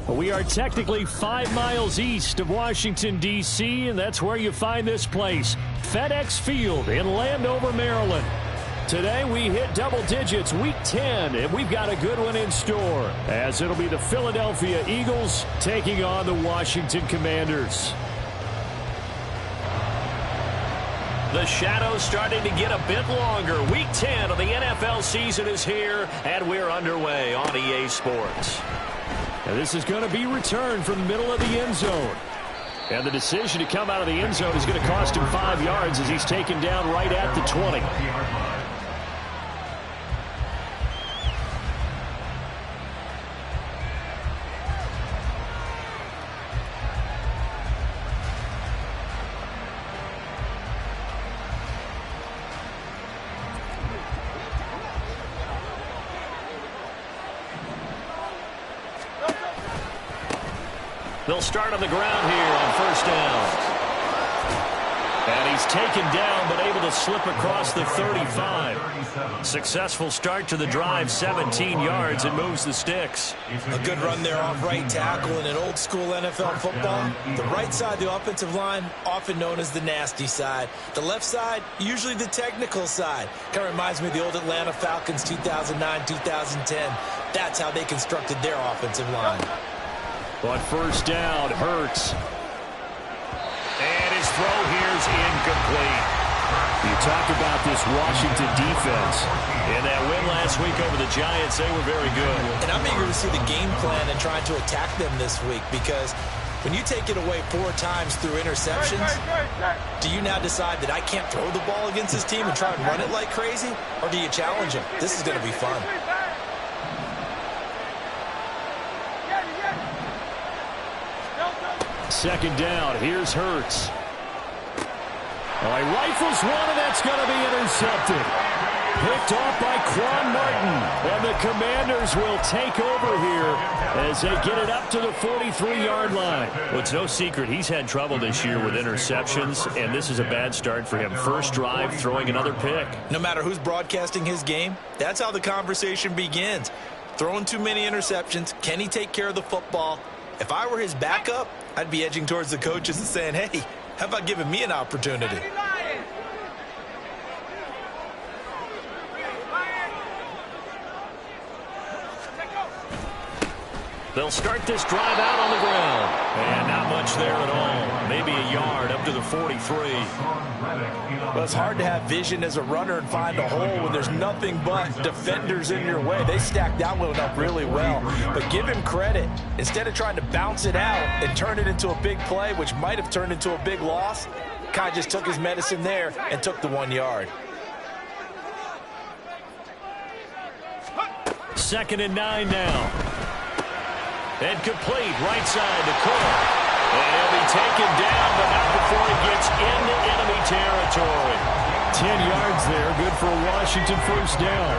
We are technically 5 miles east of Washington, D.C., and that's where you find this place, FedEx Field in Landover, Maryland. Today we hit double digits, Week 10, and we've got a good one in store, as it'll be the Philadelphia Eagles taking on the Washington Commanders. The shadows starting to get a bit longer. Week 10 of the NFL season is here, and we're underway on EA Sports. Now this is going to be returned from the middle of the end zone. And the decision to come out of the end zone is going to cost him 5 yards as he's taken down right at the 20. They'll start on the ground here on first down. And he's taken down but able to slip across the 35. Successful start to the drive, 17 yards, and moves the sticks. A good run there off right tackle in an old school NFL football. The right side of the offensive line, often known as the nasty side. The left side, usually the technical side. Kind of reminds me of the old Atlanta Falcons 2009-2010. That's how they constructed their offensive line. On first down, Hurts. And his throw here's incomplete. You talk about this Washington defense. In that win last week over the Giants, they were very good. And I'm eager to see the game plan and trying to attack them this week, because when you take it away 4 times through interceptions, do you now decide that I can't throw the ball against this team and try and run it like crazy? Or do you challenge them? This is going to be fun. Second down, here's Hurts. Oh, he rifles one, and that's going to be intercepted. Picked off by Quan Martin, and the Commanders will take over here as they get it up to the 43-yard line. Well, it's no secret he's had trouble this year with interceptions, and this is a bad start for him. First drive, throwing another pick. No matter who's broadcasting his game, that's how the conversation begins. Throwing too many interceptions, can he take care of the football? If I were his backup, I'd be edging towards the coaches and saying, hey, how about giving me an opportunity? They'll start this drive out on the ground. And not much there at all. Maybe a yard up to the 43. Well, it's hard to have vision as a runner and find a hole when there's nothing but defenders in your way. They stacked that one up really well. But give him credit. Instead of trying to bounce it out and turn it into a big play, which might have turned into a big loss, kind of just took his medicine there and took the 1 yard. Second and 9 now. And complete, right side to Cook. And he'll be taken down, but not before he gets into enemy territory. 10 yards there, good for a Washington first down.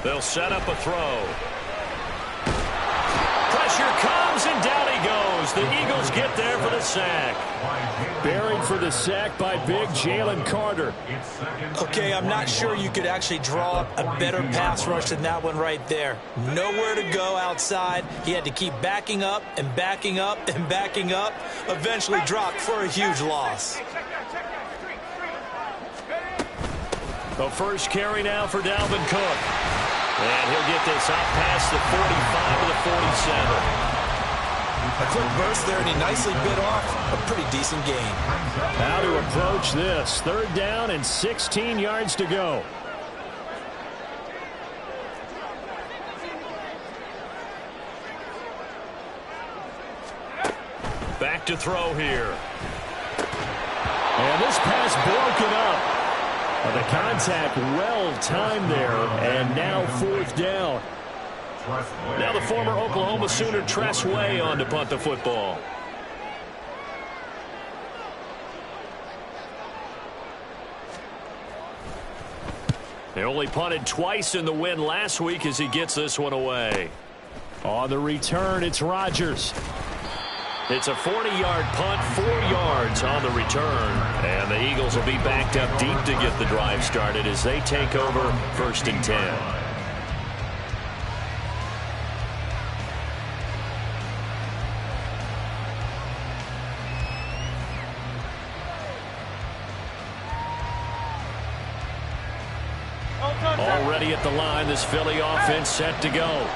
They'll set up a throw. Pressure comes, and down he goes. The Eagles get there for the sack. Buried for the sack by big Jalen Carter. Okay, I'm not sure you could actually draw a better pass rush than that one right there. Nowhere to go outside. He had to keep backing up and backing up and backing up. Eventually dropped for a huge loss. The first carry now for Dalvin Cook. And he'll get this up past the 45 to the 47. A quick burst there, and he nicely bit off a pretty decent gain. How to approach this. Third down and 16 yards to go. back to throw here. And this pass broken up. The contact well timed there, and now 4th down. Now the former Oklahoma Sooner Tress Way on to punt the football. They only punted twice in the win last week as he gets this one away. On the return, it's Rodgers. It's a 40-yard punt, 4 yards on the return. And the Eagles will be backed up deep to get the drive started as they take over 1st and 10. Already at the line, this Philly offense set to go.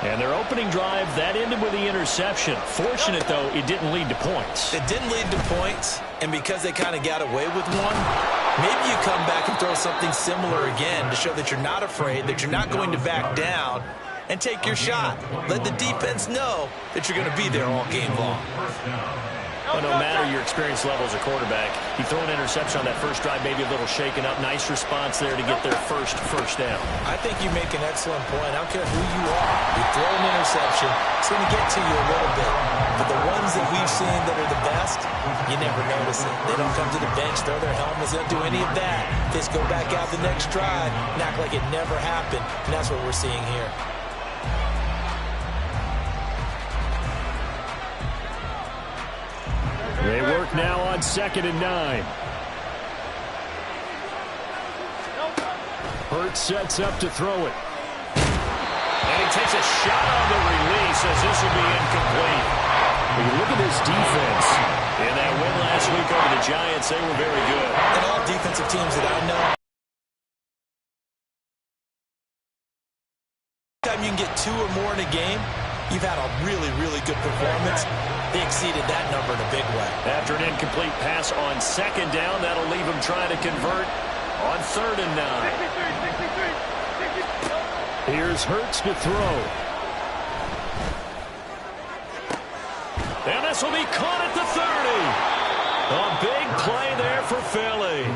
And their opening drive, that ended with the interception. Fortunate, though, it didn't lead to points. It didn't lead to points, and because they kind of got away with one, maybe you come back and throw something similar again to show that you're not afraid, that you're not going to back down, and take your shot. Let the defense know that you're going to be there all game long. Well, no matter your experience level as a quarterback, you throw an interception on that first drive, maybe a little shaken up. Nice response there to get their first down. I think you make an excellent point. I don't care who you are. You throw an interception, it's going to get to you a little bit. But the ones that we've seen that are the best, you never notice it. They don't come to the bench, throw their helmets, they don't do any of that. They just go back out the next drive and act like it never happened. And that's what we're seeing here. They work now on 2nd and 9. Hurts sets up to throw it. And he takes a shot on the release as this will be incomplete. When you look at this defense. In that win last week over the Giants, they were very good. And all defensive teams that I know, anytime you can get 2 or more in a game, you've had a really, really good performance. They exceeded that number in a big way. After an incomplete pass on 2nd down, that'll leave them trying to convert on 3rd and 9. Here's Hurts to throw. And this will be caught at the 30. A big play there for Philly.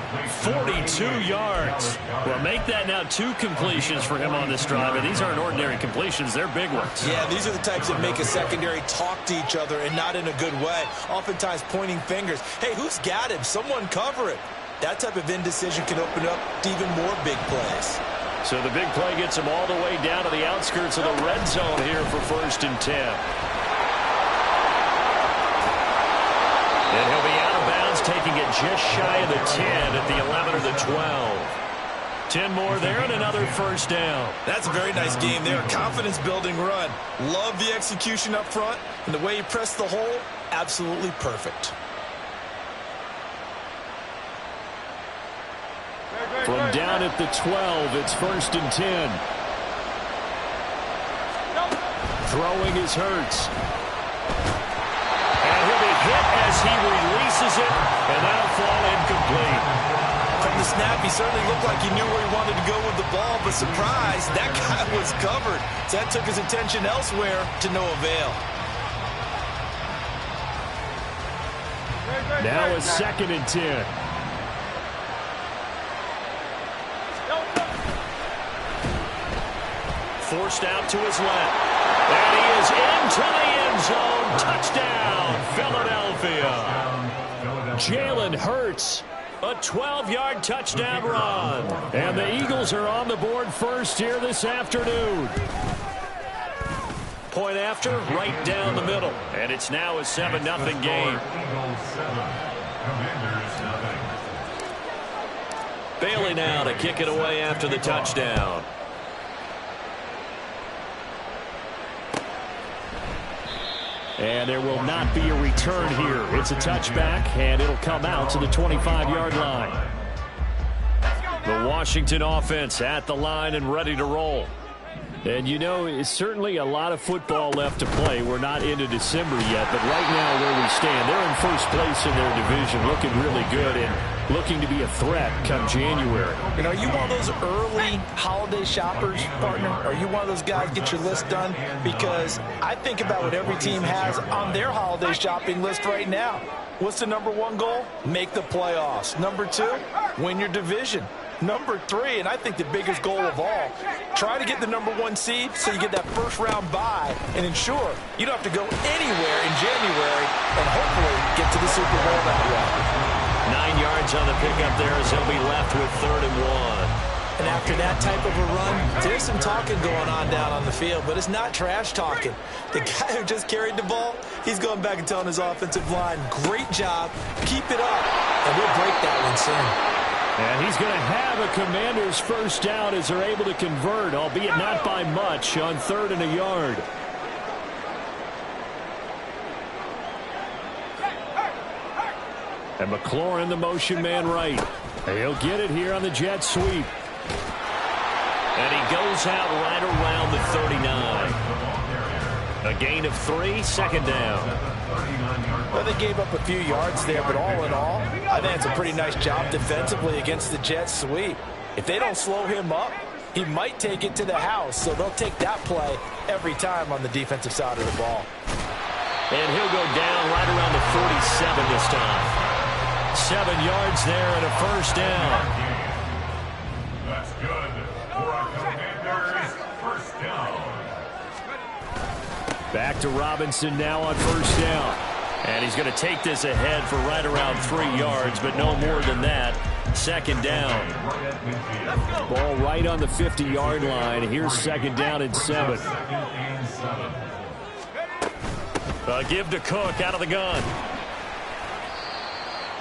42 yards. Well, make that now 2 completions for him on this drive. And these aren't ordinary completions. They're big ones. Yeah, these are the types that make a secondary talk to each other and not in a good way. Oftentimes pointing fingers. Hey, who's got him? Someone cover it. That type of indecision can open up to even more big plays. So the big play gets him all the way down to the outskirts of the red zone here for 1st and 10. And he'll be out of bounds, taking it just shy of the 10 at the 11 or the 12. 10 more there and another 1st down. That's a very nice game there. Confidence-building run. Love the execution up front. And the way he pressed the hole, absolutely perfect. From down at the 12, it's 1st and 10. Throwing is Hurts. And he'll be hit as he releases it, and that'll fall incomplete. From the snap, he certainly looked like he knew where he wanted to go with the ball, but surprise, that guy was covered. So that took his attention elsewhere to no avail. Now it's 2nd and 10. Forced out to his left. And he is into the end zone. Touchdown, Philadelphia. Jalen Hurts. A 12-yard touchdown run. And the Eagles are on the board first here this afternoon. Point after, right down the middle. And it's now a 7-0 game. Bailey now to kick it away after the touchdown. And there will not be a return here. It's a touchback, and it'll come out to the 25-yard line. The Washington offense at the line and ready to roll. And, you know, it's certainly a lot of football left to play. We're not into December yet, but right now where we stand, they're in first place in their division, looking really good and looking to be a threat come January. You know, are you one of those early holiday shoppers, partner? Are you one of those guys get your list done? Because I think about what every team has on their holiday shopping list right now. What's the number one goal? Make the playoffs. Number two, win your division. Number three, and I think the biggest goal of all, try to get the number one seed so you get that first round bye and ensure you don't have to go anywhere in January and hopefully get to the Super Bowl that way. 9 yards on the pickup there as he'll be left with 3rd and 1. And after that type of a run, there's some talking going on down on the field, but it's not trash talking. The guy who just carried the ball, he's going back and telling his offensive line, great job, keep it up, and we'll break that one soon. And he's going to have a Commander's first down as they're able to convert, albeit not by much, on 3rd and a yard. And McLaurin, the motion man right. He'll get it here on the jet sweep. And he goes out right around the 39. A gain of 3, 2nd down. Well, they gave up a few yards there, but all in all, I think it's a pretty nice job defensively against the jet sweep. If they don't slow him up, he might take it to the house, so they'll take that play every time on the defensive side of the ball. And he'll go down right around the 47 this time. 7 yards there and a first down. That's good for a Commander's first down. Back to Robinson now on first down. And he's going to take this ahead for right around 3 yards, but no more than that. 2nd down. Ball right on the 50-yard line. Here's 2nd down and 7. Give to Cook out of the gun.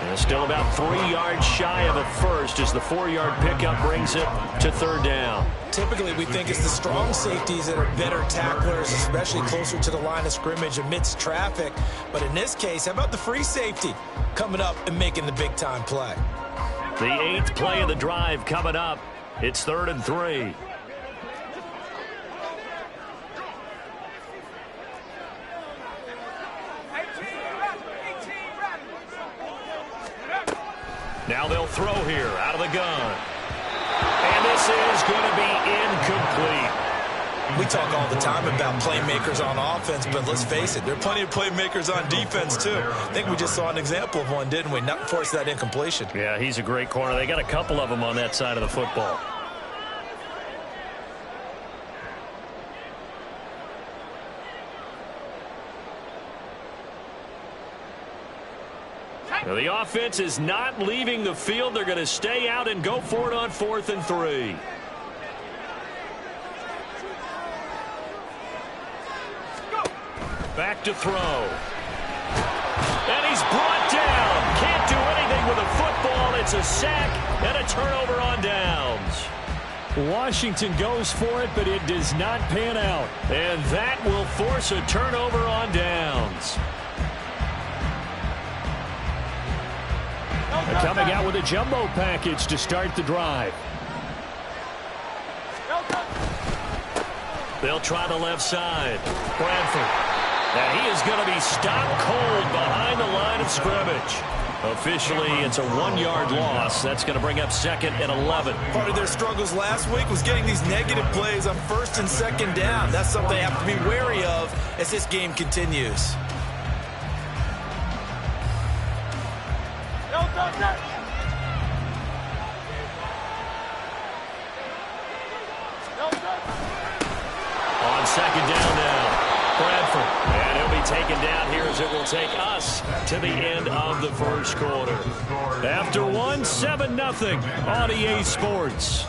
And still about 3 yards shy of a first as the 4-yard pickup brings it to 3rd down. Typically, we think it's the strong safeties that are better tacklers, especially closer to the line of scrimmage amidst traffic. But in this case, how about the free safety coming up and making the big-time play? The 8th play of the drive coming up. It's 3rd and 3. Now they'll throw here out of the gun. And this is going to be incomplete. We talk all the time about playmakers on offense, but let's face it, there are plenty of playmakers on defense, too. I think we just saw an example of one, didn't we? Not force that incompletion. Yeah, he's a great corner. They got a couple of them on that side of the football. Now, the offense is not leaving the field. They're going to stay out and go for it on 4th and 3. Back to throw. And he's brought down. Can't do anything with a football. It's a sack and a turnover on downs. Washington goes for it, but it does not pan out. And that will force a turnover on downs. Coming out with a jumbo package to start the drive. They'll try the left side. Bradford. And he is going to be stopped cold behind the line of scrimmage. Officially, it's a 1-yard loss. That's going to bring up 2nd and 11. Part of their struggles last week was getting these negative plays on 1st and 2nd down. That's something they have to be wary of as this game continues. On 2nd down now, Bradford. And he'll be taken down here as it will take us to the end of the first quarter. After one, 7-0 on EA Sports.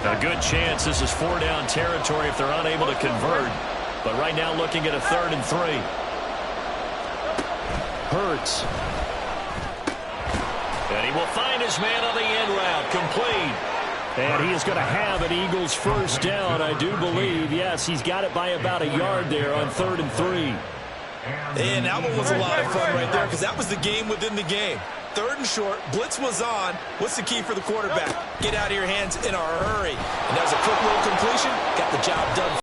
A good chance this is 4-down territory if they're unable to convert. But right now looking at a 3rd and 3. Hurts. And he will find his man on the end route. Complete. And he is going to have an Eagles first down, I do believe. Yes, he's got it by about a yard there on 3rd and 3. And that one was a lot of fun right there because that was the game within the game. 3rd and short, blitz was on. What's the key for the quarterback? Get out of your hands in a hurry. And that was a quick little completion. Got the job done.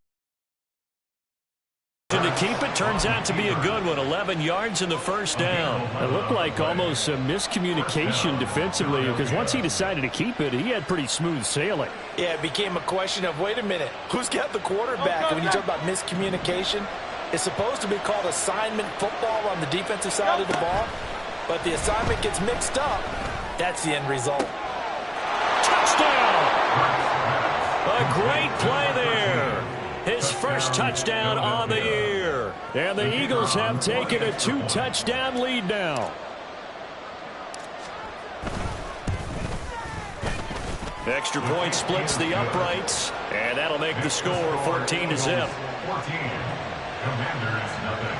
To keep it turns out to be a good one. 11 yards in the first down. It looked like almost a miscommunication defensively because once he decided to keep it, he had pretty smooth sailing. Yeah, it became a question of, wait a minute, who's got the quarterback? And when you talk about miscommunication, it's supposed to be called assignment football on the defensive side of the ball. But the assignment gets mixed up. That's the end result. Touchdown! A great play there. His first touchdown on the year. And the Eagles have taken a 2-touchdown lead now. Extra point splits the uprights. And that'll make the score 14-0. 14. Commanders nothing.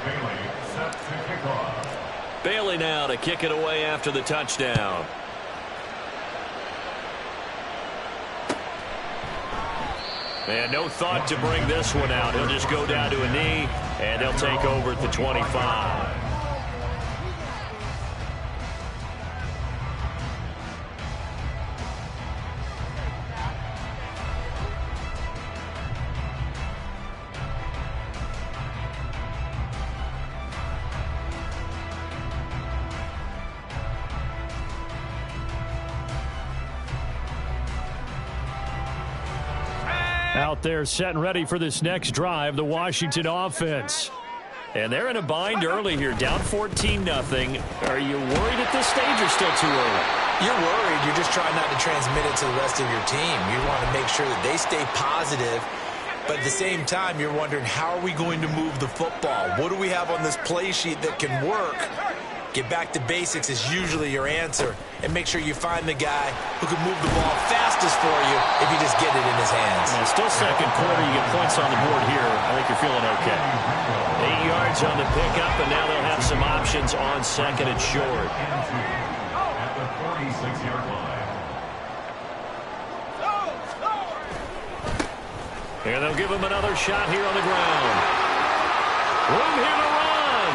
Bailey set to kick off. Bailey now to kick it away after the touchdown. And no thought to bring this one out. He'll just go down to a knee, and he'll take over at the 25. Out there set and ready for this next drive, the Washington offense. And they're in a bind early here, down 14-0. Are you worried at this stage or still too early? You're worried. You're just trying not to transmit it to the rest of your team. You want to make sure that they stay positive. But at the same time, you're wondering, how are we going to move the football? What do we have on this play sheet that can work? Get back to basics is usually your answer. And make sure you find the guy who can move the ball fastest for you if you just get it in his hands. And still second quarter, you get points on the board here. I think you're feeling okay. 8 yards on the pickup, and now they'll have some options on 2nd and short. At the 46-yard line. And they'll give him another shot here on the ground. Room here to run.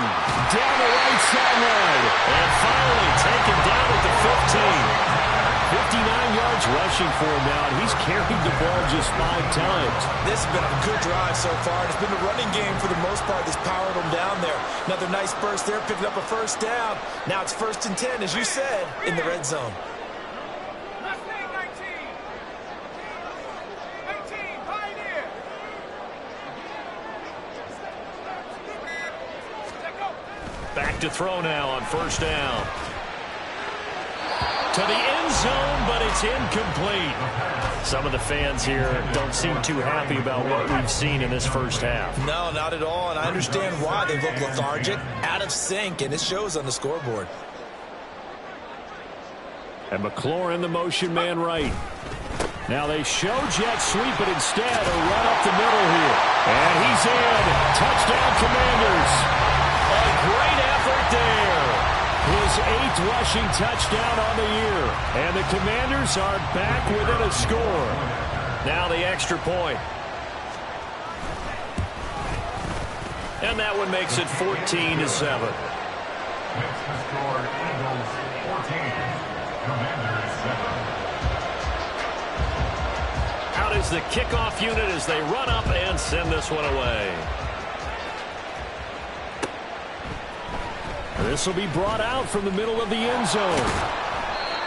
Down the right sideline. And finally taken down at the 15. 59 yards rushing for him now, and he's carried the ball just 5 times. This has been a good drive so far. It's been a running game for the most part that's powered them down there. Another nice burst there, picking up a first down. Now it's 1st and 10, as you said, in the red zone. Back to throw now on 1st down. To the end zone, but it's incomplete. Some of the fans here don't seem too happy about what we've seen in this first half. No, not at all, and I understand why. They look lethargic, out of sync, and it shows on the scoreboard. And McLaurin, the motion man right. Now they show jet sweep, but instead a run up the middle here. And he's in. Touchdown, Commanders. A great effort there. His 8th rushing touchdown on the year. And the Commanders are back within a score. Now the extra point. And that one makes it 14-7. Makes the score Eagles 14, Commanders 7. Out is the kickoff unit as they run up and send this one away. This will be brought out from the middle of the end zone.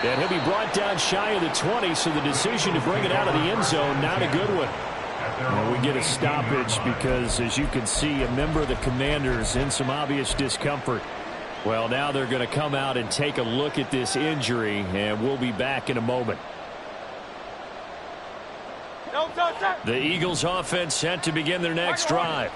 And he'll be brought down shy of the 20, so the decision to bring it out of the end zone, not a good one. And we get a stoppage because, as you can see, a member of the Commanders in some obvious discomfort. Well, now they're going to come out and take a look at this injury, and we'll be back in a moment. The Eagles offense set to begin their next drive.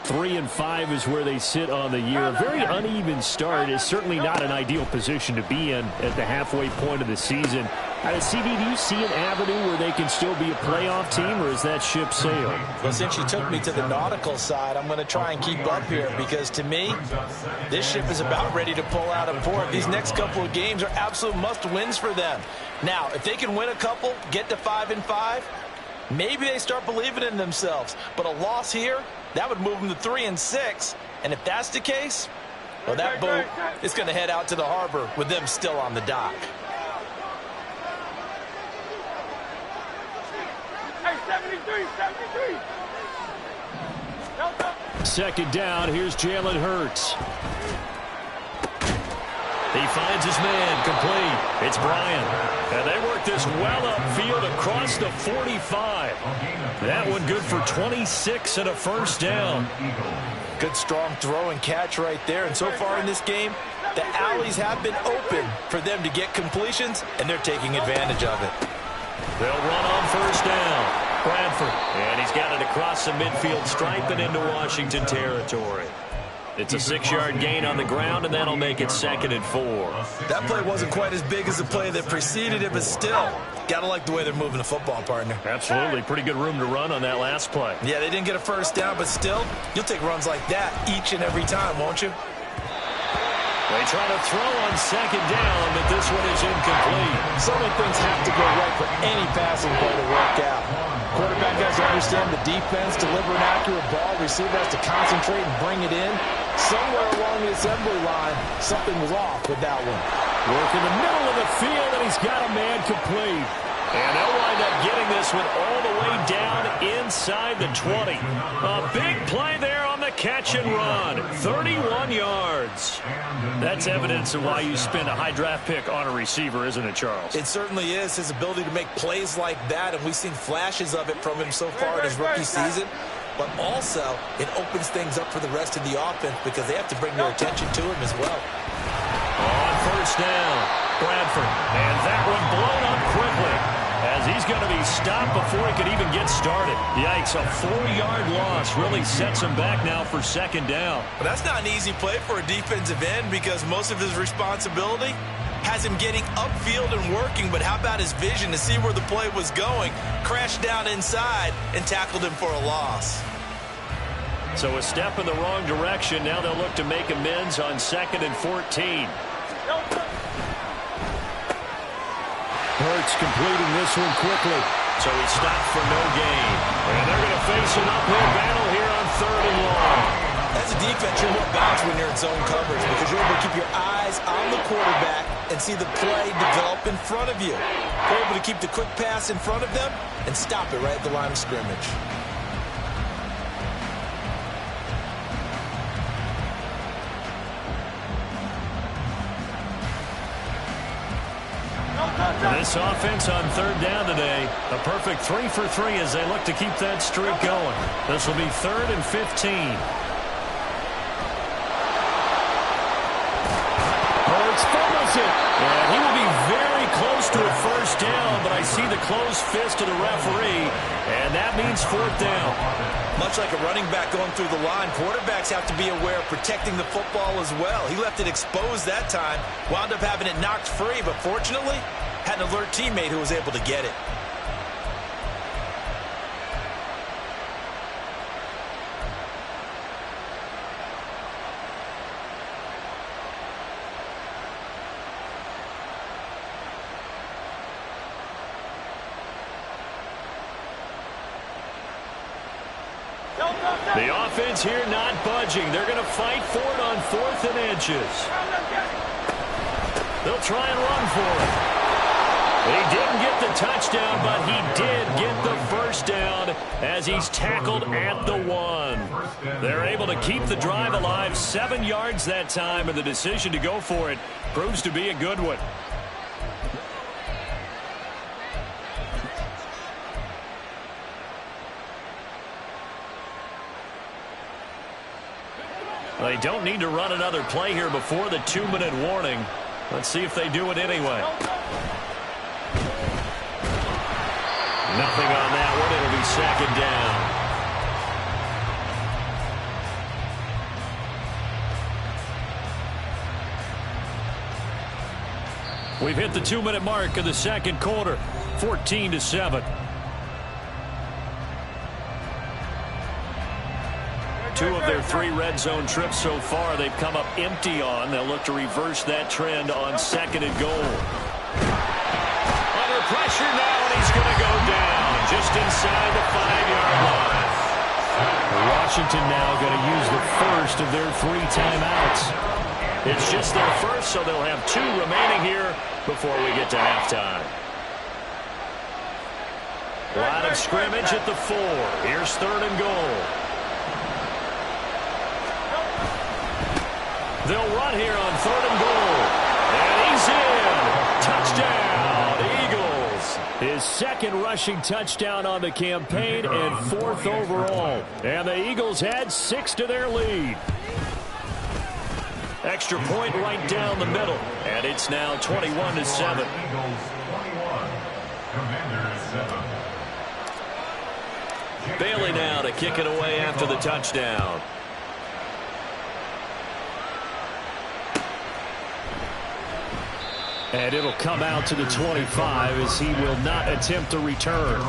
3-5 is where they sit on the year. A very uneven start is certainly not an ideal position to be in at the halfway point of the season. CB, do you see an avenue where they can still be a playoff team, or is that ship sailed? Well, since you took me to the nautical side, I'm going to try and keep up here because, to me, this ship is about ready to pull out of port. These next couple of games are absolute must-wins for them. Now, if they can win a couple, get to 5-5, maybe they start believing in themselves. But a loss here, that would move them to 3-6. And if that's the case, well, that boat is going to head out to the harbor with them still on the dock. Second down, here's Jalen Hurts. He finds his man, complete. It's Bryant. And they work this well upfield across the 45. That one good for 26 and a first down. Good strong throw and catch right there. And so far in this game, the alleys have been open for them to get completions, and they're taking advantage of it. They'll run on first down. Bradford. And he's got it across the midfield stripe and into Washington territory. It's a 6-yard gain on the ground, and that'll make it 2nd and 4. That play wasn't quite as big as the play that preceded it, but still, got to like the way they're moving the football, partner. Absolutely. Pretty good room to run on that last play. Yeah, they didn't get a first down, but still, you'll take runs like that each and every time, won't you? They try to throw on second down, but this one is incomplete. So many things have to go right for any passing play to work out. Quarterback has to understand the defense, deliver an accurate ball. Receiver has to concentrate and bring it in. Somewhere along the assembly line, something was off with that one. Work in the middle of the field, and he's got a man complete. And they'll wind up getting this one all the way down inside the 20. A big play there on the catch and run. 31 yards. That's evidence of why you spend a high draft pick on a receiver, isn't it, Charles? It certainly is. His ability to make plays like that, and we've seen flashes of it from him so far in his rookie season. But also, it opens things up for the rest of the offense because they have to bring their attention to him as well. On first down, Bradford. And that one blown up quickly, as he's going to be stopped before he could even get started. Yikes, a 4-yard loss really sets him back now for second down. But that's not an easy play for a defensive end because most of his responsibility has him getting upfield and working, but how about his vision to see where the play was going, crashed down inside, and tackled him for a loss. So a step in the wrong direction. Now they'll look to make amends on 2nd and 14. Hurts completing this one quickly. So he stopped for no gain. And they're going to face an uphill battle here on 3rd and long. As a defense, you're more balanced when you're in zone coverage because you're able to keep your eyes on the quarterback and see the play develop in front of you. You're able to keep the quick pass in front of them and stop it right at the line of scrimmage. This offense on 3rd down today, a perfect 3 for 3 as they look to keep that streak going. This will be 3rd and 15. Hurts fumbles it. And he will be very close to a first down, but I see the closed fist of the referee, and that means 4th down. Much like a running back going through the line, quarterbacks have to be aware of protecting the football as well. He left it exposed that time, wound up having it knocked free, but fortunately, had an alert teammate who was able to get it. The offense here not budging. They're going to fight for it on 4th and inches. They'll try and run for it. He didn't get the touchdown, but he did get the first down as he's tackled at the 1. They're able to keep the drive alive, 7 yards that time, and the decision to go for it proves to be a good one. They don't need to run another play here before the 2-minute warning. Let's see if they do it anyway. Nothing on that one. It'll be 2nd down. We've hit the 2-minute mark of the second quarter, 14-7. Two of their 3 red zone trips so far, they've come up empty on. They'll look to reverse that trend on second and goal. Under pressure now, and he's going to go down just inside the 5-yard line. Washington now going to use the first of their 3 timeouts. It's just their first, so they'll have 2 remaining here before we get to halftime. Line of scrimmage at the 4. Here's third and goal. They'll run here on third and goal. And he's in. Touchdown, Eagles. His second rushing touchdown on the campaign and 4th overall. And the Eagles add 6 to their lead. Extra point right down the middle. And it's now 21-7. Bailey now to kick it away after the touchdown. And it'll come out to the 25 as he will not attempt to return.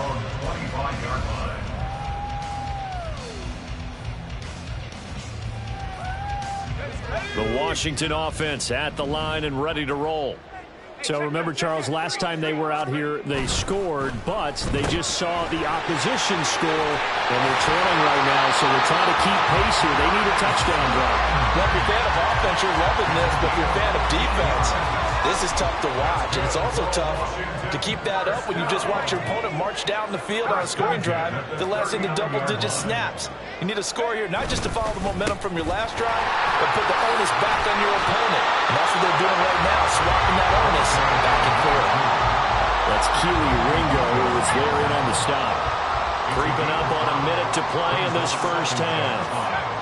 The Washington offense at the line and ready to roll. So remember, Charles, last time they were out here, they scored, but they just saw the opposition score, and they're trailing right now, so they're trying to keep pace here. They need a touchdown drive. Well, if you're a fan of offense, you're loving this, but if you're a fan of defense, this is tough to watch, and it's also tough to keep that up when you just watch your opponent march down the field on a scoring drive that lasts into double-digit snaps. You need a score here, not just to follow the momentum from your last drive, but put the onus back on your opponent. And that's what they're doing right now, swapping that onus back and forth. That's Keely Ringo, who was there in on the stop. Creeping up on a minute to play in this first half.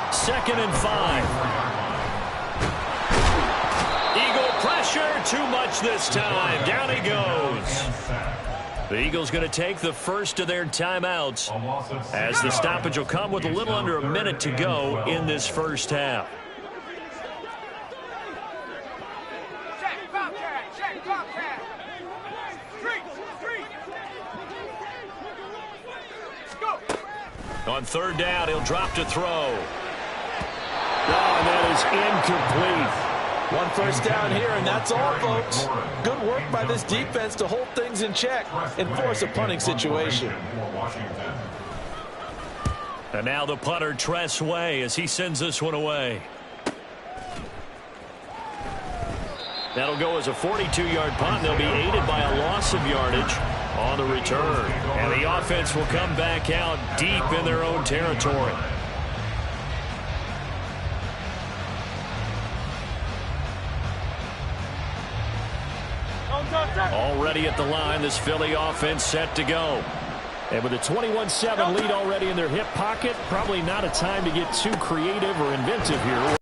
2nd and 5. Eagle pressure, too much this time. Down he goes. The Eagles going to take the first of their timeouts as the stoppage will come with a little under a minute to go in this first half. On third down, he'll drop to throw. Oh, and that is incomplete. 1 first down here, and that's all, folks. Good work by this defense to hold things in check and force a punting situation. And now the punter, Tress Way, as he sends this one away. That'll go as a 42-yard punt. They'll be aided by a loss of yardage on the return. And the offense will come back out deep in their own territory. Already at the line, this Philly offense set to go. And with a 21-7 lead already in their hip pocket, probably not a time to get too creative or inventive here.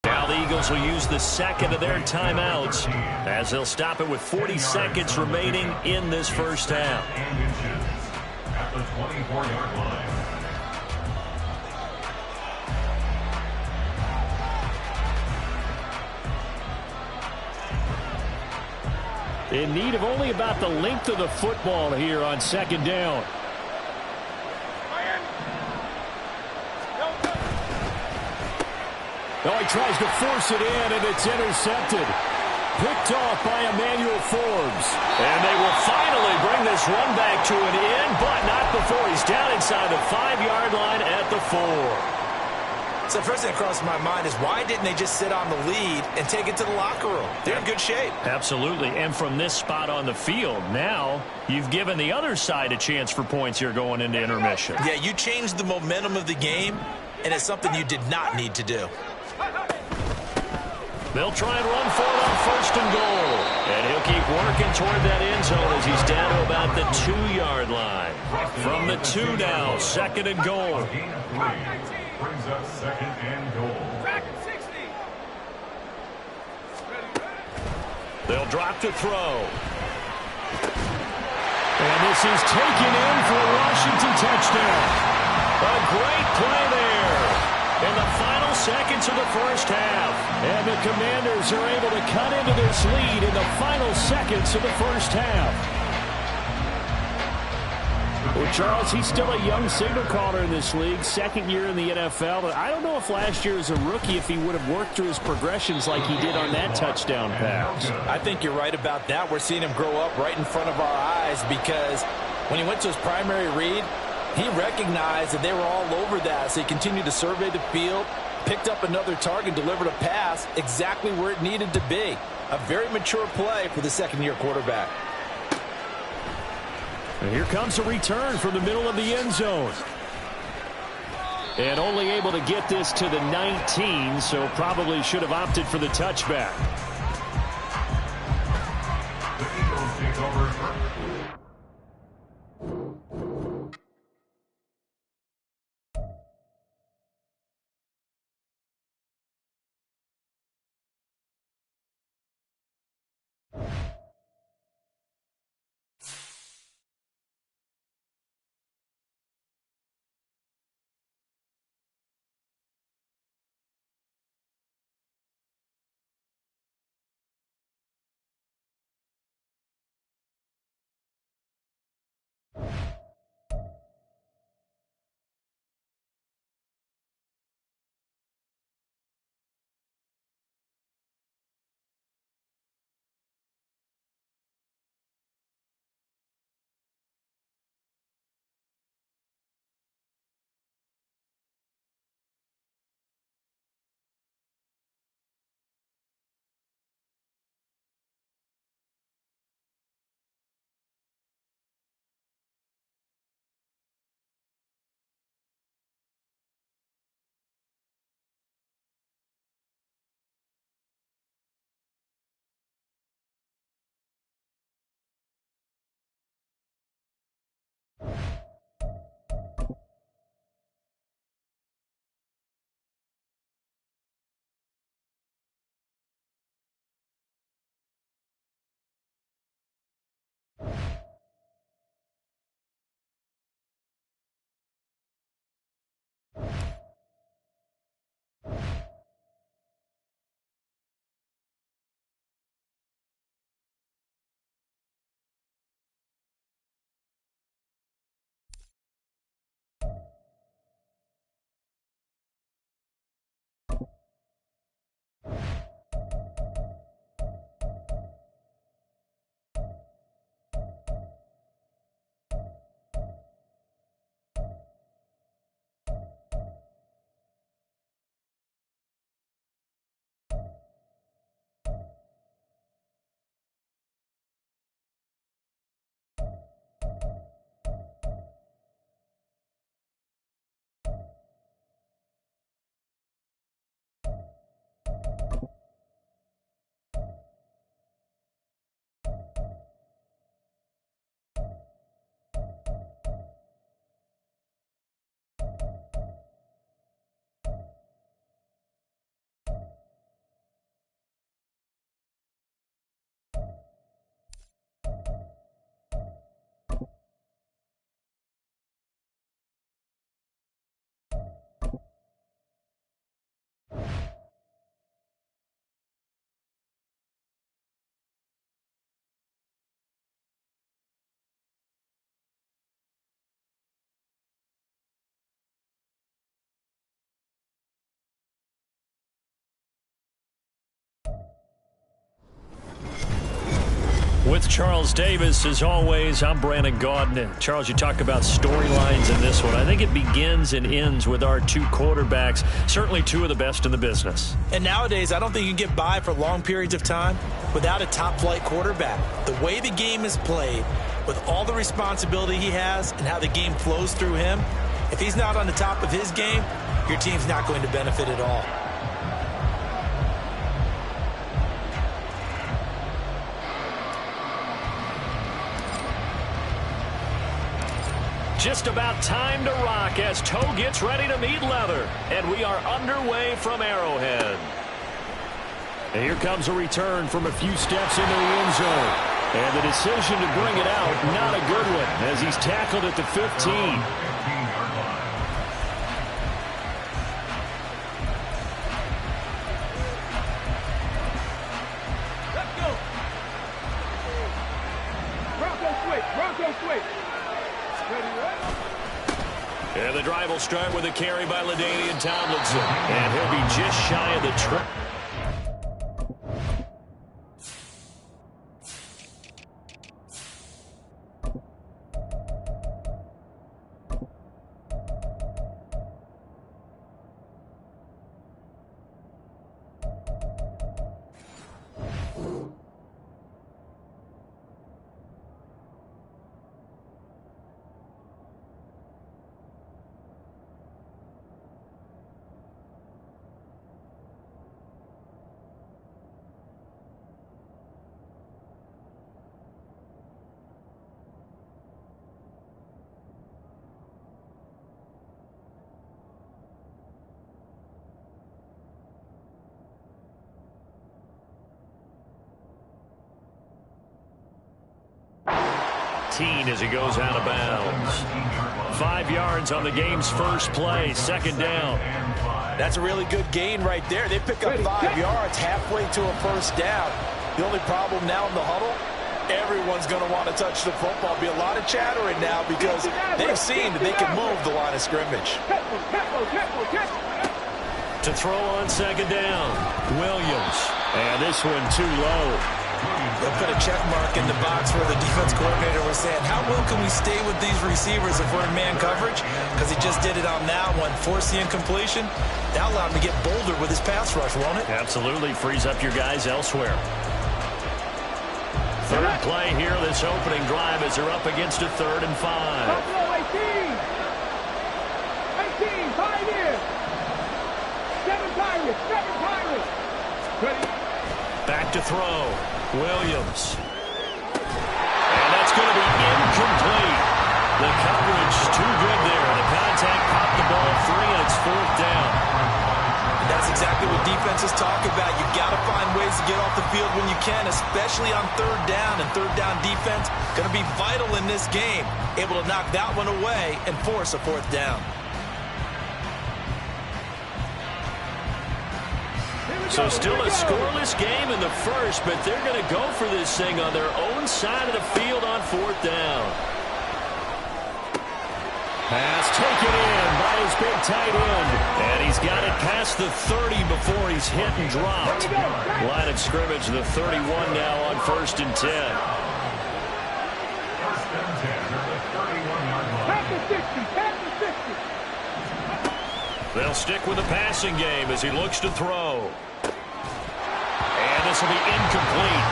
Now the Eagles will use the second of their timeouts as they'll stop it with 40 seconds remaining in this first half. At the 24-yard line. In need of only about the length of the football here on second down. Oh, he tries to force it in, and it's intercepted. Picked off by Emmanuel Forbes. And they will finally bring this run back to an end, but not before he's down inside the 5-yard line at the 4. So first thing that crossed my mind is why didn't they just sit on the lead and take it to the locker room? They're in good shape. Absolutely. And from this spot on the field, now you've given the other side a chance for points here going into intermission. Yeah, you changed the momentum of the game, and it's something you did not need to do. They'll try and run for it on first and goal. And he'll keep working toward that end zone as he's down to about the 2-yard line. From the 2 now, second and goal. Brings up second and goal. They'll drop to throw. And this is taken in for a Washington touchdown. A great play there. In the final seconds seconds of the first half. And the Commanders are able to cut into this lead in the final seconds of the first half. Well, Charles, he's still a young signal caller in this league, second year in the NFL. But I don't know if last year as a rookie, if he would have worked through his progressions like he did on that touchdown pass. I think you're right about that. We're seeing him grow up right in front of our eyes because when he went to his primary read, he recognized that they were all over that. So he continued to survey the field, picked up another target, delivered a pass exactly where it needed to be. A very mature play for the second-year quarterback. And here comes a return from the middle of the end zone. And only able to get this to the 19, so probably should have opted for the touchback. The Eagles take over first. With Charles Davis, as always, I'm Brandon Gaudin. And Charles, you talk about storylines in this one. I think it begins and ends with our two quarterbacks, certainly two of the best in the business. And nowadays, I don't think you can get by for long periods of time without a top-flight quarterback. The way the game is played, with all the responsibility he has and how the game flows through him, if he's not on the top of his game, your team's not going to benefit at all. Just about time to rock as toe gets ready to meet leather. And we are underway from Arrowhead. And here comes a return from a few steps into the end zone. And the decision to bring it out, not a good one, as he's tackled at the 15. And the drive will start with a carry by LaDainian Tomlinson. And he'll be just shy of the trip. As he goes out of bounds. 5 yards on the game's first play, second down. That's a really good gain right there. They pick up 5 yards halfway to a first down. The only problem now in the huddle, everyone's going to want to touch the football. Be a lot of chattering now because they've seen that they can move the line of scrimmage. To throw on second down, Williams. And this one too low. They'll put a check mark in the box where the defense coordinator was saying, how well can we stay with these receivers if we're in man coverage? Because he just did it on that one, forced the incompletion. That allowed him to get bolder with his pass rush, won't it? Absolutely, frees up your guys elsewhere. Third play here, this opening drive as they're up against a 3rd and 5. 18, 5 years. 7 Pirates, 7 Pirates. Ready? Back to throw. Williams. And that's going to be incomplete. The coverage too good there. The contact popped the ball free, and it's 4th down. And that's exactly what defenses talk about. You got to find ways to get off the field when you can, especially on 3rd down. And 3rd down defense going to be vital in this game. Able to knock that one away and force a 4th down. So still a scoreless game in the first, but they're going to go for this thing on their own side of the field on 4th down. Pass taken in by his big tight end. And he's got it past the 30 before he's hit and dropped. Line of scrimmage, the 31 now on 1st and 10. They'll stick with the passing game as he looks to throw. And this will be incomplete.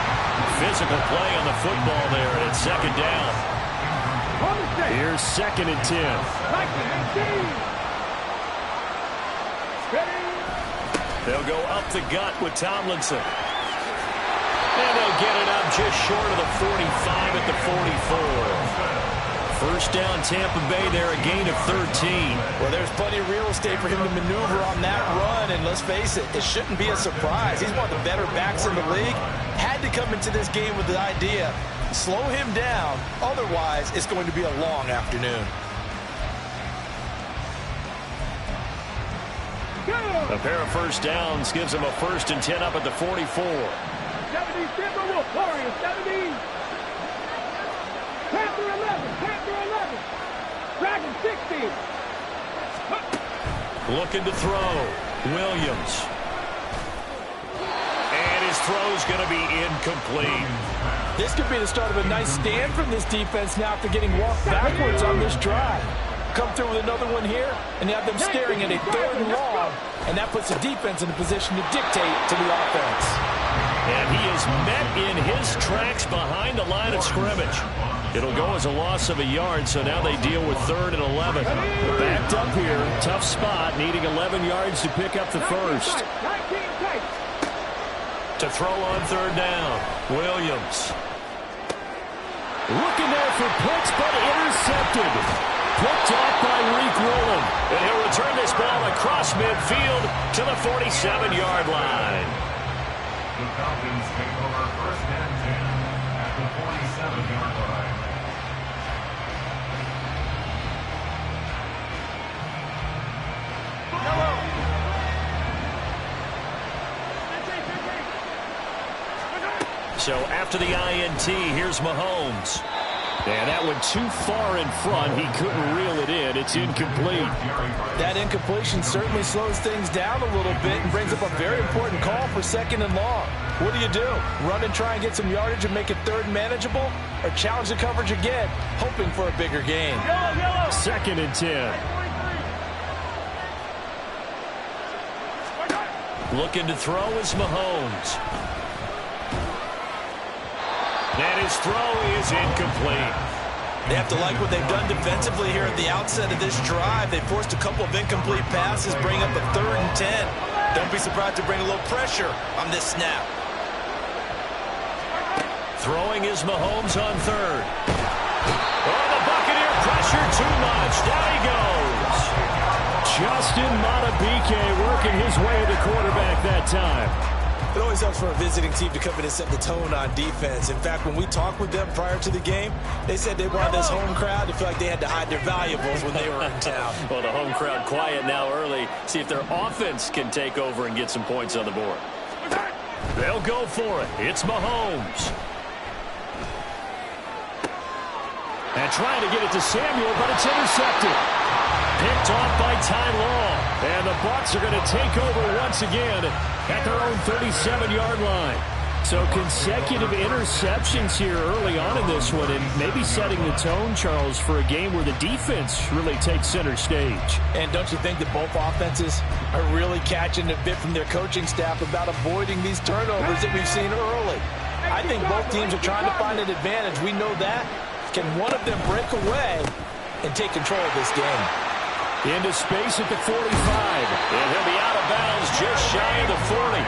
Physical play on the football there, and it's 2nd down. Here's 2nd and 10. They'll go up the gut with Tomlinson. And they'll get it up just short of the 45 at the 44. 1st down, Tampa Bay there, a gain of 13. Well, there's plenty of real estate for him to maneuver on that run, and let's face it, it shouldn't be a surprise. He's one of the better backs in the league. Had to come into this game with the idea, slow him down, otherwise it's going to be a long afternoon. A pair of 1st downs gives him a 1st and 10 up at the 44. 70 Timberwolves, Warriors, 70. Panther 11. Dragon 60. Looking to throw. Williams. And his throw's going to be incomplete. This could be the start of a nice stand from this defense now after getting walked backwards on this drive. Come through with another one here, and you have them staring at a 3rd and long, and that puts the defense in a position to dictate to the offense. And he is met in his tracks behind the line of scrimmage. It'll go as a loss of a yard, so now they deal with 3rd and 11. Backed up here, tough spot, needing 11 yards to pick up the first. To throw on 3rd down, Williams. Looking there for Pitts, but intercepted. Picked off by Reek Rowland. And he'll return this ball across midfield to the 47-yard line. The Falcons take over 1st and 10 at the 47-yard line. So after the INT, here's Mahomes. And that went too far in front. He couldn't reel it in. It's incomplete. That incompletion certainly slows things down a little bit and brings up a very important call for 2nd and long. What do? Run and try and get some yardage and make it 3rd and manageable? Or challenge the coverage again, hoping for a bigger gain? 2nd and 10. Looking to throw is Mahomes. And his throw is incomplete. They have to like what they've done defensively here at the outset of this drive. They forced a couple of incomplete passes, bring up a 3rd and 10. Don't be surprised to bring a little pressure on this snap. Throwing is Mahomes on 3rd. Oh, the Buccaneer pressure too much. Down he goes. Justin Madubuike working his way to the quarterback that time. It always helps for a visiting team to come in and set the tone on defense. In fact, when we talked with them prior to the game, they said they wanted this home crowd to feel like they had to hide their valuables when they were in town. Well, the home crowd quiet now early. See if their offense can take over and get some points on the board. They'll go for it. It's Mahomes. And trying to get it to Samuel, but it's intercepted. Picked off by Ty Long. And the Bucs are going to take over once again at their own 37-yard line. So consecutive interceptions here early on in this one, and maybe setting the tone, Charles, for a game where the defense really takes center stage. And don't you think that both offenses are really catching a bit from their coaching staff about avoiding these turnovers that we've seen early? I think both teams are trying to find an advantage. We know that. Can one of them break away and take control of this game? Into space at the 45. And he'll be out of bounds just shy of the 40.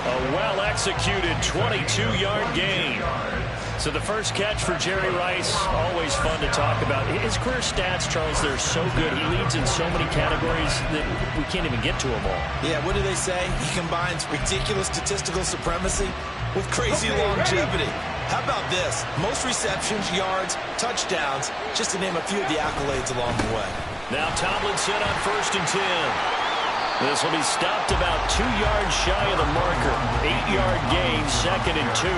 A well-executed 22-yard gain. So the first catch for Jerry Rice, always fun to talk about. His career stats, Charles, they're so good. He leads in so many categories that we can't even get to them all. Yeah, what do they say? He combines ridiculous statistical supremacy with crazy longevity. How about this? Most receptions, yards, touchdowns, just to name a few of the accolades along the way. Now Tomlinson on 1st and 10. This will be stopped about 2 yards shy of the marker. 8-yard gain, 2nd and 2.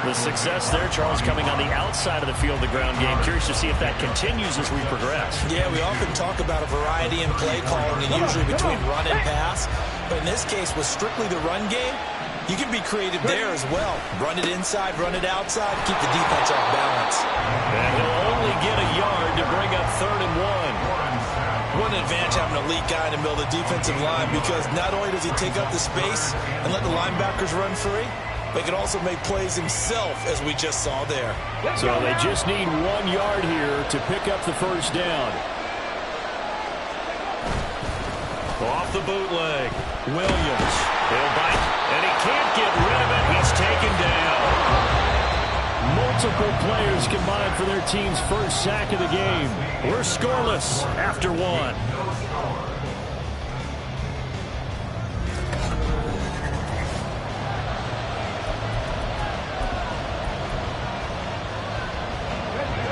The success there, Charles, coming on the outside of the field, the ground game. Curious to see if that continues as we progress. Yeah, we often talk about a variety in play calling, and usually between run and pass. But in this case, with strictly the run game, you can be creative there as well. Run it inside, run it outside, keep the defense off balance. And he'll only get a yard to bring up 3rd and 1. What an advantage having an elite guy in the middle of the defensive line, because not only does he take up the space and let the linebackers run free, but he can also make plays himself, as we just saw there. So they just need 1 yard here to pick up the first down. Off the bootleg, Williams. He'll bite, and he can't get rid of it. He's taken down. Multiple players combined for their team's first sack of the game. We're scoreless after 1.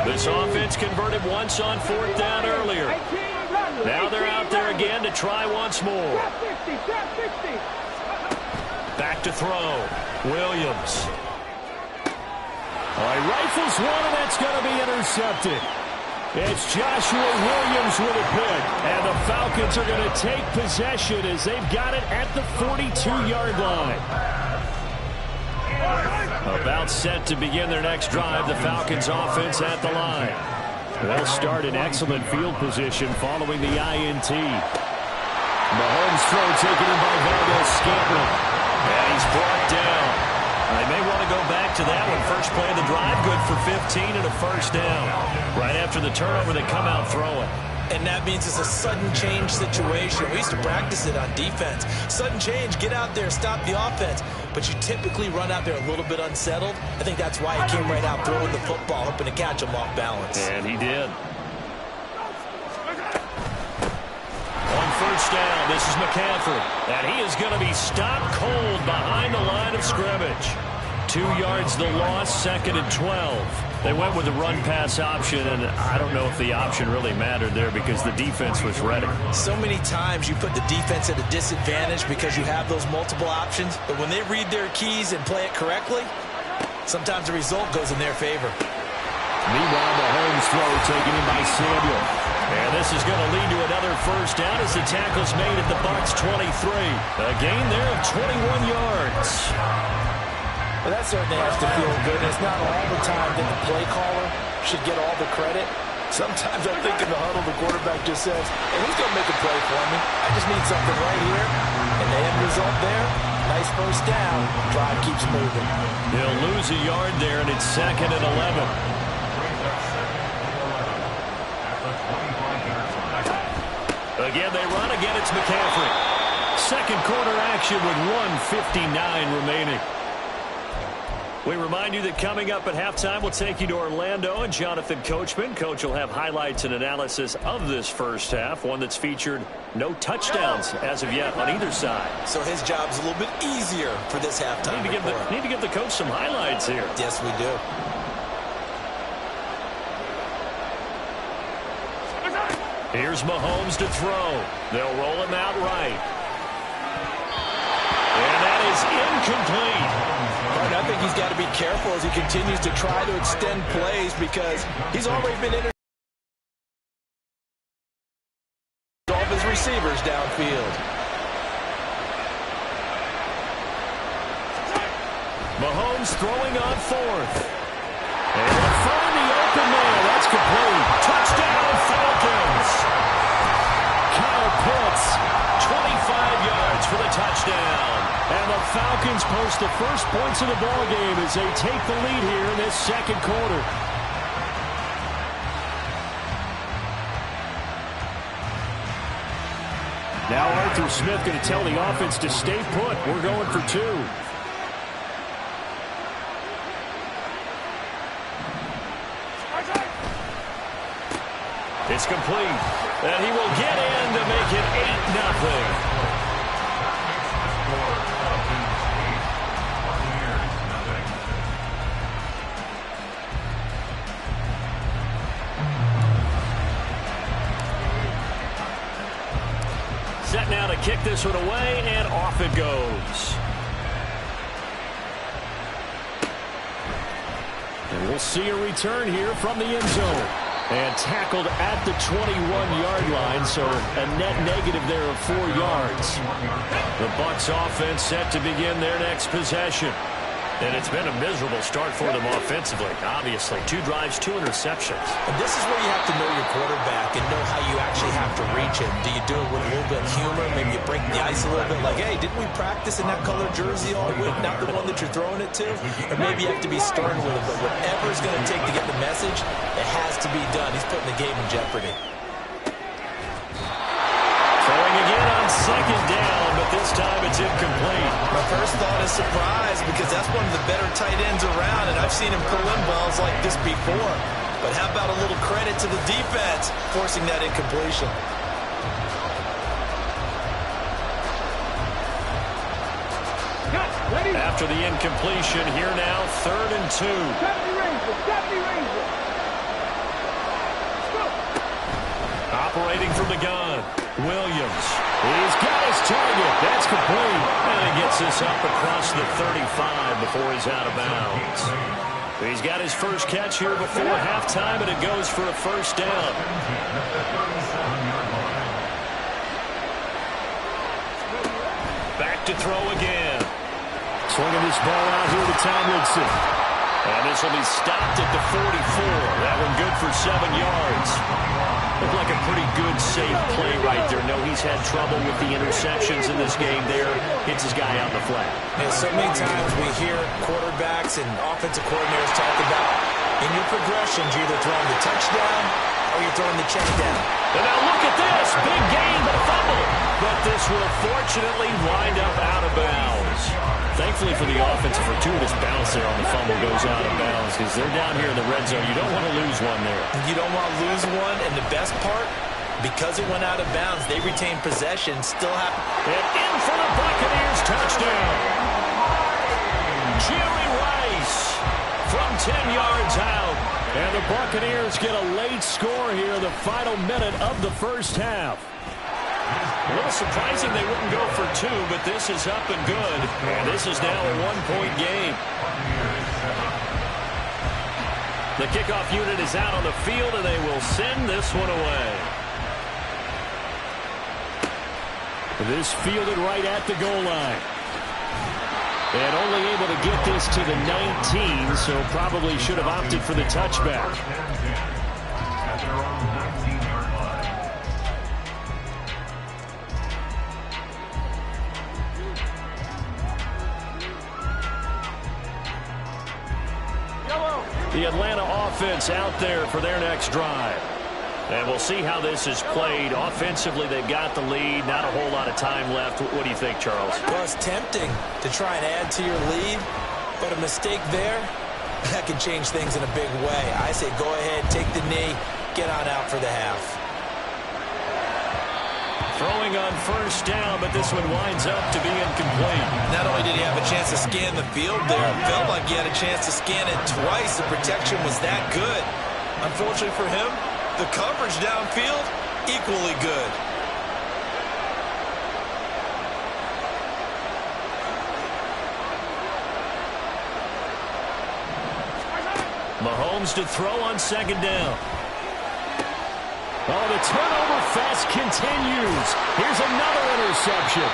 This offense converted once on 4th down earlier. Now they're out there again to try once more. Back to throw. Williams. He rifles one, and that's going to be intercepted. It's Joshua Williams with a pick. And the Falcons are going to take possession as they've got it at the 42-yard line. About set to begin their next drive, the Falcons offense at the line. They'll start in excellent field position following the INT. Mahomes throw taken in by Valdes-Scantling. And he's brought down. They may want to go back to that one. First play of the drive, good for 15 and a first down. Right after the turnover, they come out throwing. And that means it's a sudden change situation. We used to practice it on defense. Sudden change, get out there, stop the offense. But you typically run out there a little bit unsettled. I think that's why he came right out throwing the football, hoping to catch him off balance. And he did. On first down, this is McCaffrey. And he is going to be stopped cold behind the line of scrimmage. 2 yards the loss, 2nd and 12. They went with the run-pass option, and I don't know if the option really mattered there because the defense was ready. So many times you put the defense at a disadvantage because you have those multiple options, but when they read their keys and play it correctly, sometimes the result goes in their favor. Meanwhile, Mahomes' throw taken in by Samuel. And this is going to lead to another first down as the tackle's made at the Bucs 23. A gain there of 21 yards. Well, that certainly has to feel good. It's not all the time that the play caller should get all the credit. Sometimes I think in the huddle, the quarterback just says, hey, who's going to make a play for me? I just need something right here. And the end result there, nice first down. Drive keeps moving. They'll lose a yard there, and it's 2nd and 11. Again, they run. Again, it's McCaffrey. Second quarter action with 1:59 remaining. We remind you that coming up at halftime, we'll take you to Orlando and Jonathan Coachman. Coach will have highlights and analysis of this first half, one that's featured no touchdowns as of yet on either side. So his job's a little bit easier for this halftime report. Need to give the coach some highlights here. Yes, we do. Here's Mahomes to throw. They'll roll him out right. And that is incomplete. I think he's got to be careful as he continues to try to extend plays because he's already been intercepted off his receivers downfield. Mahomes throwing on 4th. And they'll find the open man. That's complete. Touchdown, Falcons. Kyle Pitts, 25 yards for the touchdown. And the Falcons post the first points of the ballgame as they take the lead here in this second quarter. Now Arthur Smith going to tell the offense to stay put. We're going for 2. It's complete. And he will get in to make it 8-0. Set now to kick this one away, and off it goes. And we'll see a return here from the end zone. And tackled at the 21-yard line, so a net negative there of 4 yards. The Bucs offense set to begin their next possession. And it's been a miserable start for them offensively. Obviously, 2 drives, 2 interceptions. And this is where you have to know your quarterback and know how you actually have to reach him. Do you do it with a little bit of humor? Maybe you break the ice a little bit like, hey, didn't we practice in that colored jersey all week? Not the one that you're throwing it to? Or maybe you have to be stern with it. But whatever it's going to take to get the message, it has to be done. He's putting the game in jeopardy. Throwing again on second down, but this time it's incomplete. My first thought is surprise because that's one of the better tight ends around, and I've seen him pull in balls like this before. But how about a little credit to the defense forcing that incompletion? After the incompletion, here now, 3rd and 2. 70 Ranger. Operating from the gun, Williams. He's got his target. That's complete. And he gets this up across the 35 before he's out of bounds. He's got his first catch here before halftime, and it goes for a first down. Back to throw again. Swinging this ball out here to Tomlinson. And this will be stopped at the 44. That one good for 7 yards. Looked like a pretty good, safe play right there. No, he's had trouble with the interceptions in this game there. Hits his guy out in the flat. And so many times we hear quarterbacks and offensive coordinators talk about in your progressions, you're either throwing the touchdown or you're throwing the check down. And now look at this. Big gain, but a fumble. But this will fortunately wind up out of bounds. Thankfully for the offense, a fortuitous bounce there on the fumble goes out of bounds because they're down here in the red zone. You don't want to lose one there. You don't want to lose one, and the best part, because it went out of bounds, they retain possession, still have... And in for the Buccaneers touchdown. Jerry Rice from 10 yards out. And the Buccaneers get a late score here, the final minute of the first half. A little surprising they wouldn't go for 2, but this is up and good. And this is now a 1-point game. The kickoff unit is out on the field, and they will send this one away. This fielded right at the goal line. And only able to get this to the 19, so probably should have opted for the touchback. At their own 19-yard line. The Atlanta offense out there for their next drive. And we'll see how this is played. Offensively, they've got the lead. Not a whole lot of time left. What do you think, Charles? Well, it's tempting to try and add to your lead, but a mistake there, that can change things in a big way. I say go ahead, take the knee, get on out for the half. Throwing on first down, but this one winds up to be incomplete. Not only did he have a chance to scan the field there, it felt like he had a chance to scan it twice. The protection was that good. Unfortunately for him, the coverage downfield, equally good. Mahomes to throw on second down. Oh, the turnover fest continues. Here's another interception.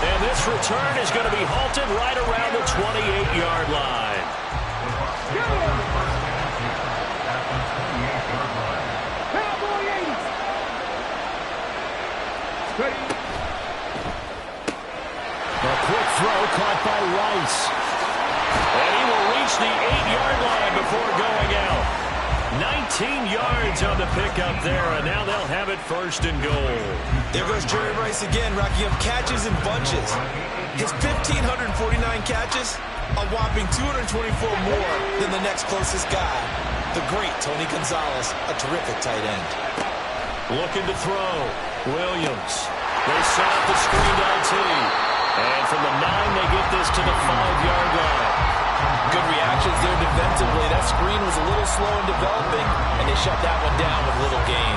And this return is going to be halted right around the 28-yard line. A quick throw caught by Rice. And he will reach the 8-yard line before going out. 19 yards on the pickup there, and now they'll have it first and goal. There goes Jerry Rice again, racking up catches in bunches. His 1,549 catches, a whopping 224 more than the next closest guy, the great Tony Gonzalez, a terrific tight end. Looking to throw. Williams. They set up the screen LT. And from the 9, they get this to the 5-yard line. Good reactions there defensively. That screen was a little slow in developing, and they shut that one down with little gain.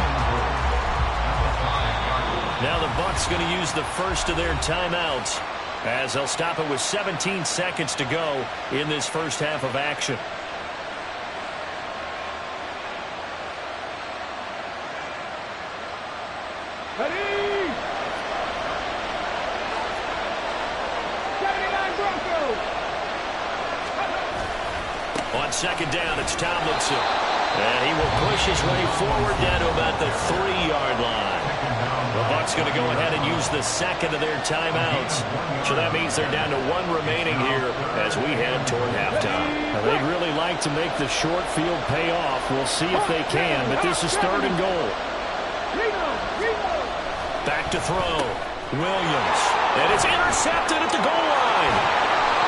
Now the Bucs going to use the first of their timeouts as they'll stop it with 17 seconds to go in this first half of action. On second down, it's Tomlinson. And he will push his way forward down to about the 3-yard line. The Bucs going to go ahead and use the second of their timeouts. So that means they're down to 1 remaining here as we head toward halftime. Now, they'd really like to make the short field pay off. We'll see if they can, but this is 3rd and goal. Back to throw. Williams. And it's intercepted at the goal line.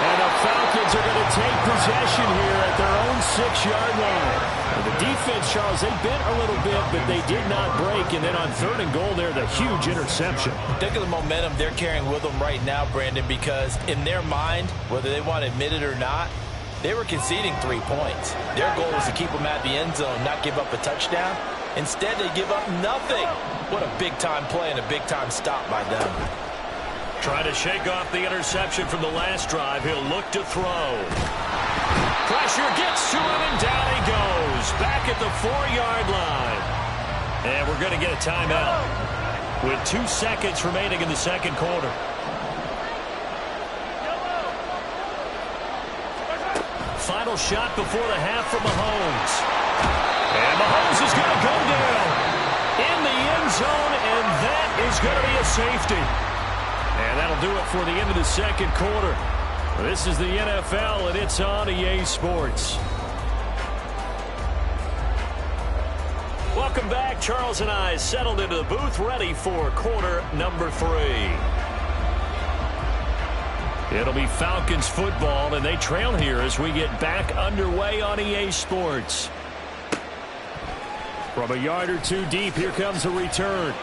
And the Falcons are going to take possession here at their own 6-yard line. And the defense, Charles, they bent a little bit, but they did not break. And then on 3rd and goal there, the huge interception. Think of the momentum they're carrying with them right now, Brandon, because in their mind, whether they want to admit it or not, they were conceding 3 points. Their goal was to keep them at the end zone, not give up a touchdown. Instead, they give up nothing. What a big-time play and a big-time stop by them. Trying to shake off the interception from the last drive. He'll look to throw. Pressure gets to him, and down he goes. Back at the 4-yard line. And we're going to get a timeout with 2 seconds remaining in the second quarter. Final shot before the half from Mahomes. And Mahomes is going to go down in the end zone, and that is going to be a safety. And that'll do it for the end of the second quarter. This is the NFL, and it's on EA Sports. Welcome back. Charles and I settled into the booth, ready for quarter number 3. It'll be Falcons football, and they trail here as we get back underway on EA Sports. From a yard or 2 deep, here comes a return.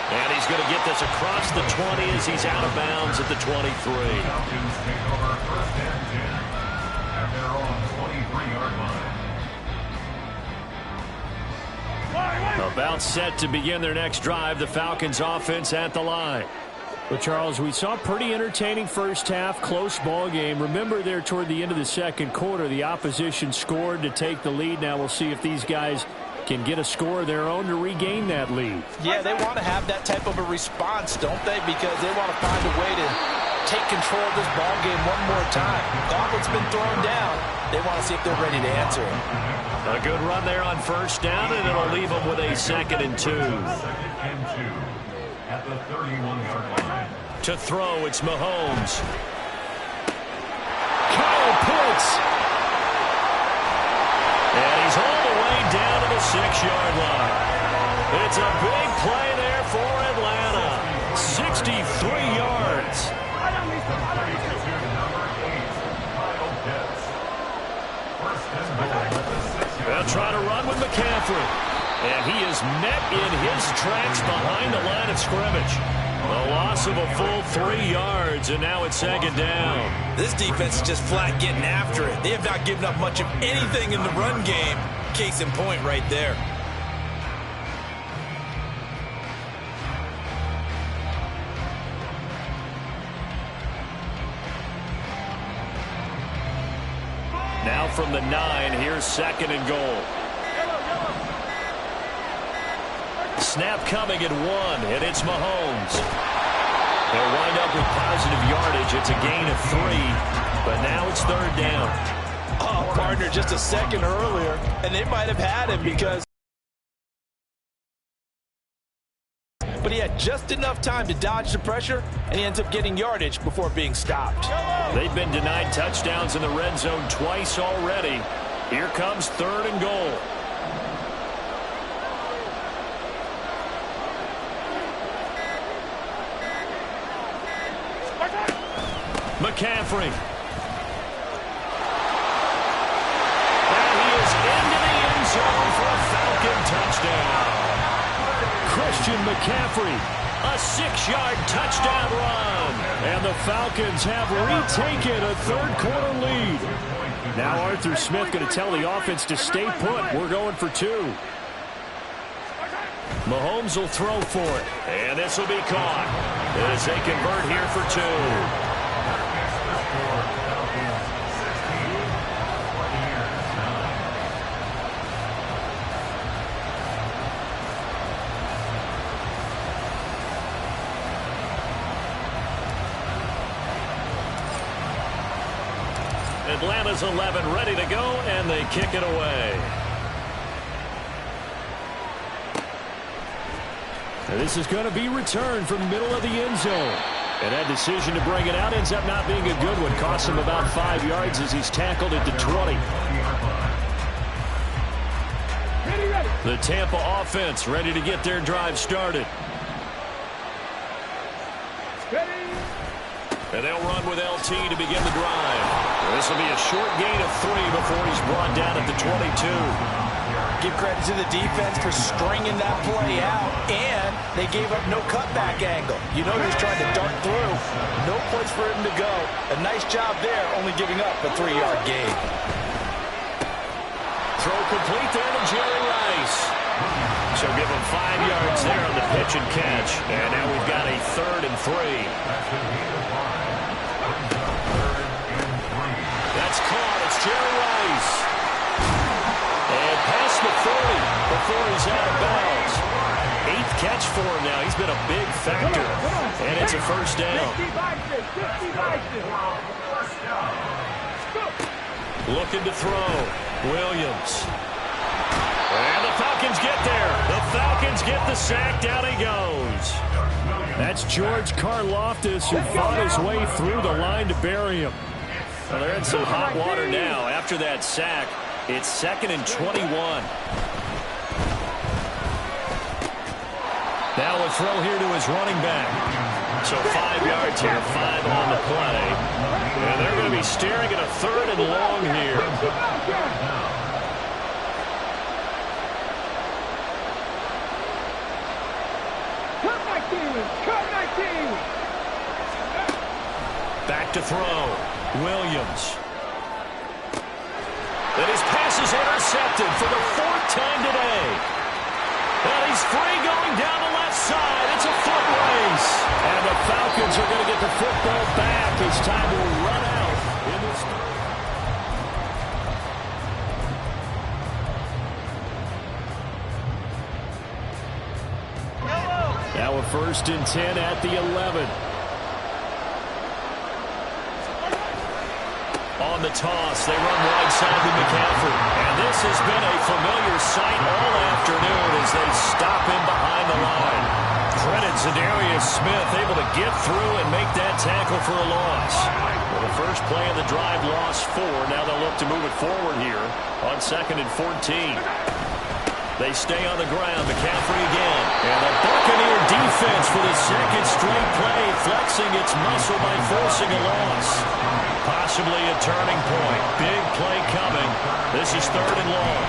And he's going to get this across the 20 as he's out of bounds at the 23. Falcons take over 1st and 10 at their own 23-yard line. About set to begin their next drive. The Falcons offense at the line. Well, Charles, we saw a pretty entertaining first half, close ball game. Remember there toward the end of the second quarter, the opposition scored to take the lead. Now we'll see if these guys can get a score of their own to regain that lead. Yeah, they want to have that type of a response, don't they? Because they want to find a way to take control of this ball game one more time. Gauntlet's been thrown down. They want to see if they're ready to answer it. A good run there on first down, and it'll leave them with a 2nd and 2. At the 31-yard line. To throw, it's Mahomes. Kyle Pitts. And he's all the way down to the 6-yard line. It's a big play there for Atlanta. 63 yards. They'll try to run with McCaffrey. And he is met in his tracks behind the line of scrimmage. A loss of a full 3 yards, and now it's 2nd down. This defense is just flat getting after it. They have not given up much of anything in the run game. Case in point right there. Now from the 9, here's 2nd and goal. Snap coming at 1, and it's Mahomes. They'll wind up with positive yardage. It's a gain of 3, but now it's 3rd down. Oh, partner, just a second earlier, and they might have had him because... But he had just enough time to dodge the pressure, and he ends up getting yardage before being stopped. They've been denied touchdowns in the red zone twice already. Here comes 3rd and goal. McCaffrey. And he is into the end zone for a Falcon touchdown. Christian McCaffrey, a 6-yard touchdown run. And the Falcons have retaken a third-quarter lead. Now Arthur Smith going to tell the offense to stay put. We're going for 2. Mahomes will throw for it. And this will be caught as they convert here for 2. Atlanta's 11 ready to go, and they kick it away. And this is going to be returned from the middle of the end zone. And that decision to bring it out ends up not being a good one. Costs him about 5 yards as he's tackled at the 20. The Tampa offense ready to get their drive started. And they'll run with LT to begin the drive. This will be a short gain of 3 before he's brought down at the 22. Give credit to the defense for stringing that play out, and they gave up no cutback angle. You know he's trying to dart through. No place for him to go. A nice job there, only giving up a 3-yard gain. Throw complete there to Jerry Rice. So give him 5 yards there on the pitch and catch. And now we've got a 3rd and 3. That's caught. It's Jerry Rice. And past the 30 before he's out of bounds. 8th catch for him now. He's been a big factor. And it's a 1st down. Looking to throw. Williams. And the Falcons get there. The Falcons get the sack. Down he goes. That's George Karlaftis, who fought his way through the line to bury him. Well, they're in some hot water now. After that sack, it's 2nd and 21. Now a throw here to his running back. So 5 yards here, 5 on the play. And they're going to be staring at a 3rd and long here. Back to throw. Williams. And his pass is intercepted for the 4th time today. And he's free going down the left side. It's a foot race. And the Falcons are going to get the football back as time will run out in this. Now a 1st and 10 at the 11. On the toss, they run wide side to McCaffrey. And this has been a familiar sight all afternoon as they stop him behind the line. Credit Za'Darius Smith able to get through and make that tackle for a loss. Well, the first play of the drive lost 4. Now they'll look to move it forward here on 2nd and 14. They stay on the ground. McCaffrey again. And the Buccaneer defense for the 2nd straight play, flexing its muscle by forcing a loss. Possibly a turning point. Big play coming. This is 3rd and long.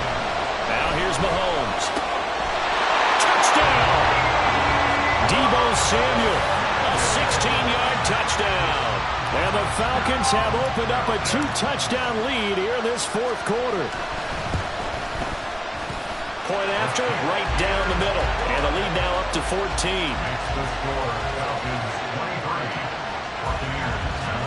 Now here's Mahomes. Touchdown! Deebo Samuel. A 16-yard touchdown. And the Falcons have opened up a 2-touchdown lead here in this 4th quarter. Point after, right down the middle. And the lead now up to 14. Next to score, Falcons 23, Buccaneers 7.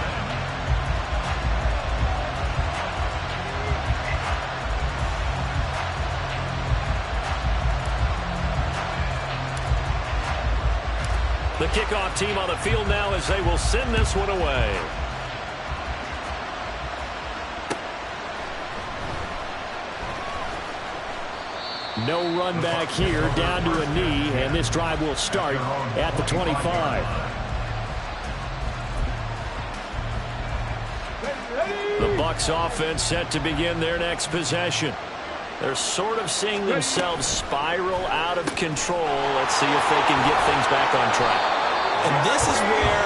The kickoff team on the field now as they will send this one away. No run back here, down to a knee, and this drive will start at the 25. The Bucs offense set to begin their next possession. They're sort of seeing themselves spiral out of control. Let's see if they can get things back on track. And this is where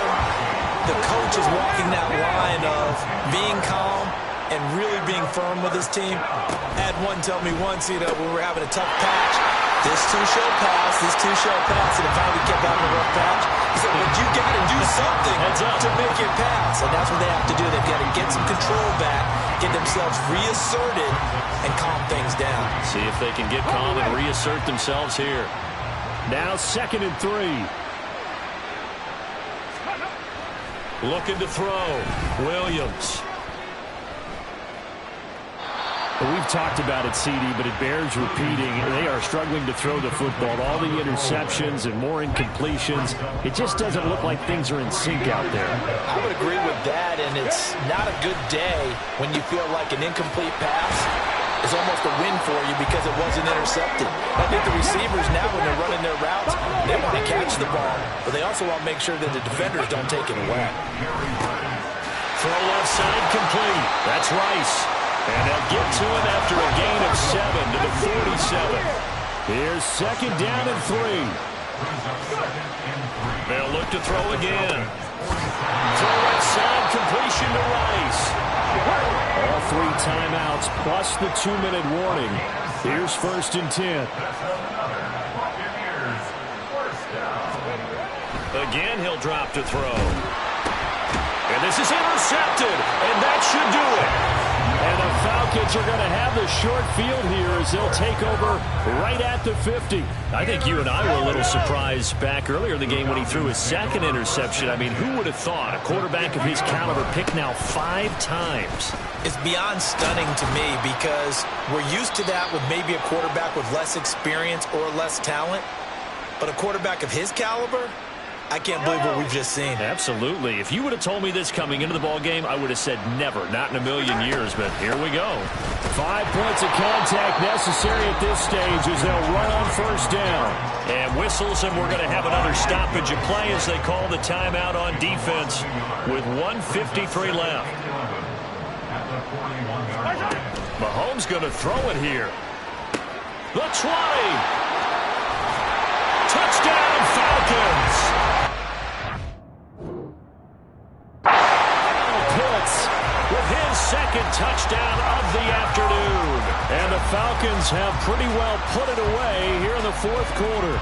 the coach is walking that line of being calm and really being firm with his team. I had one tell me once, when we were having a tough patch, this too shall pass, this too shall pass, and if we kept having a rough patch, he said, but you got to do something to make it pass. And that's what they have to do. They've got to get some control back, get themselves reasserted, and calm things down. See if they can get calm and reassert themselves here. Now 2nd and 3. Looking to throw. Williams. We've talked about it, CD, but it bears repeating. They are struggling to throw the football. All the interceptions and more incompletions. It just doesn't look like things are in sync out there. I would agree with that, and it's not a good day when you feel like an incomplete pass is almost a win for you because it wasn't intercepted. I think the receivers now, when they're running their routes, they want to catch the ball, but they also want to make sure that the defenders don't take it away. Throw left side complete. That's Rice. And they'll get to him after a gain of 7 to the 47. Here's 2nd down and 3. They'll look to throw again. Throw right side, completion to Rice. All 3 timeouts plus the 2-minute warning. Here's 1st and 10. Again, he'll drop to throw. And this is intercepted, and that should do it. And the Falcons are going to have the short field here as they'll take over right at the 50. I think you and I were a little surprised back earlier in the game when he threw his 2nd interception. I mean, who would have thought a quarterback of his caliber picked now 5 times? It's beyond stunning to me because we're used to that with maybe a quarterback with less experience or less talent. But a quarterback of his caliber, I can't believe what we've just seen. Absolutely. If you would have told me this coming into the ball game, I would have said never, not in a million years, but here we go. 5 points of contact necessary at this stage as they'll run on 1st down. And whistles, and we're going to have another stoppage of play as they call the timeout on defense with 1:53 left. Mahomes going to throw it here. The 20. Touchdown, Falcons. With his 2nd touchdown of the afternoon. And the Falcons have pretty well put it away here in the 4th quarter.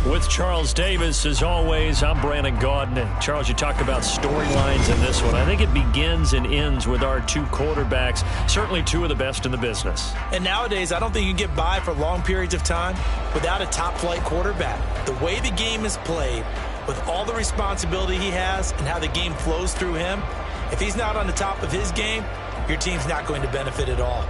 With Charles Davis, as always, I'm Brandon Gaudin. And Charles, you talked about storylines in this one. I think it begins and ends with our two quarterbacks, certainly two of the best in the business. And nowadays, I don't think you can get by for long periods of time without a top-flight quarterback. The way the game is played, with all the responsibility he has and how the game flows through him, if he's not on the top of his game, your team's not going to benefit at all.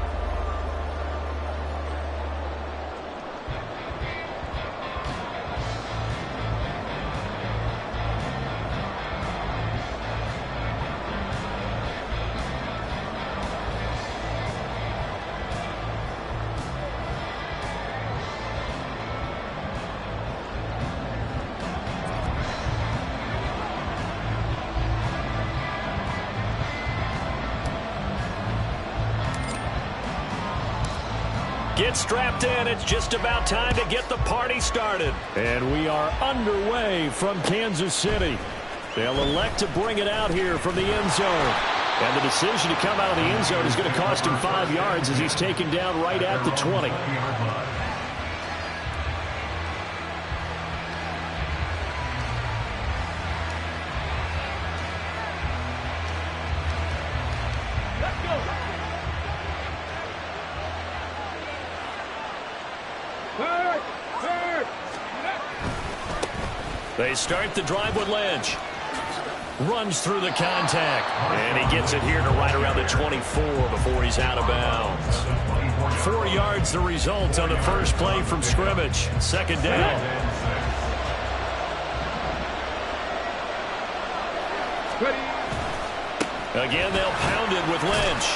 Get strapped in. It's just about time to get the party started. And we are underway from Kansas City. They'll elect to bring it out here from the end zone. And the decision to come out of the end zone is going to cost him 5 yards as he's taken down right at the 20. They start the drive with Lynch. Runs through the contact. And he gets it here to right around the 24 before he's out of bounds. 4 yards the result on the first play from scrimmage. Second down. Again, they'll pound it with Lynch.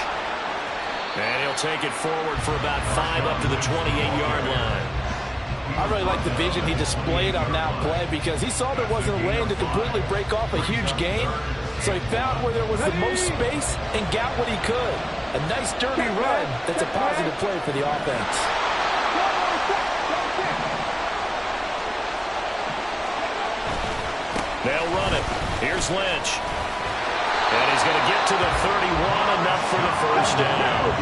And he'll take it forward for about 5 up to the 28-yard line. I really like the vision he displayed on that play because he saw there wasn't a lane to completely break off a huge gain. So he found where there was the most space and got what he could. A nice, dirty run that's a positive play for the offense. They'll run it. Here's Lynch. And he's going to get to the 31, enough for the first down.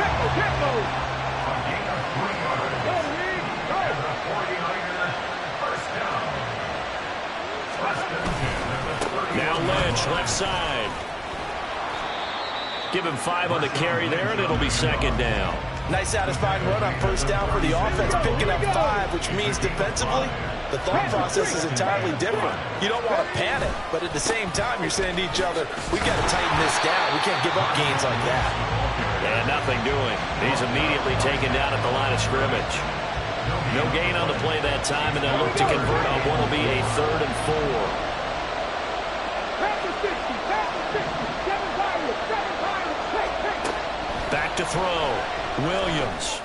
Now Lynch, left side. Give him 5 on the carry there, and it'll be second down. Nice satisfying run on first down for the offense, picking up 5, which means defensively, the thought process is entirely different. You don't want to panic, but at the same time, you're saying to each other, we got to tighten this down. We can't give up gains like that. And nothing doing. He's immediately taken down at the line of scrimmage. No gain on the play that time, and they'll look to convert on what will be a 3rd and 4. Back to throw. Williams.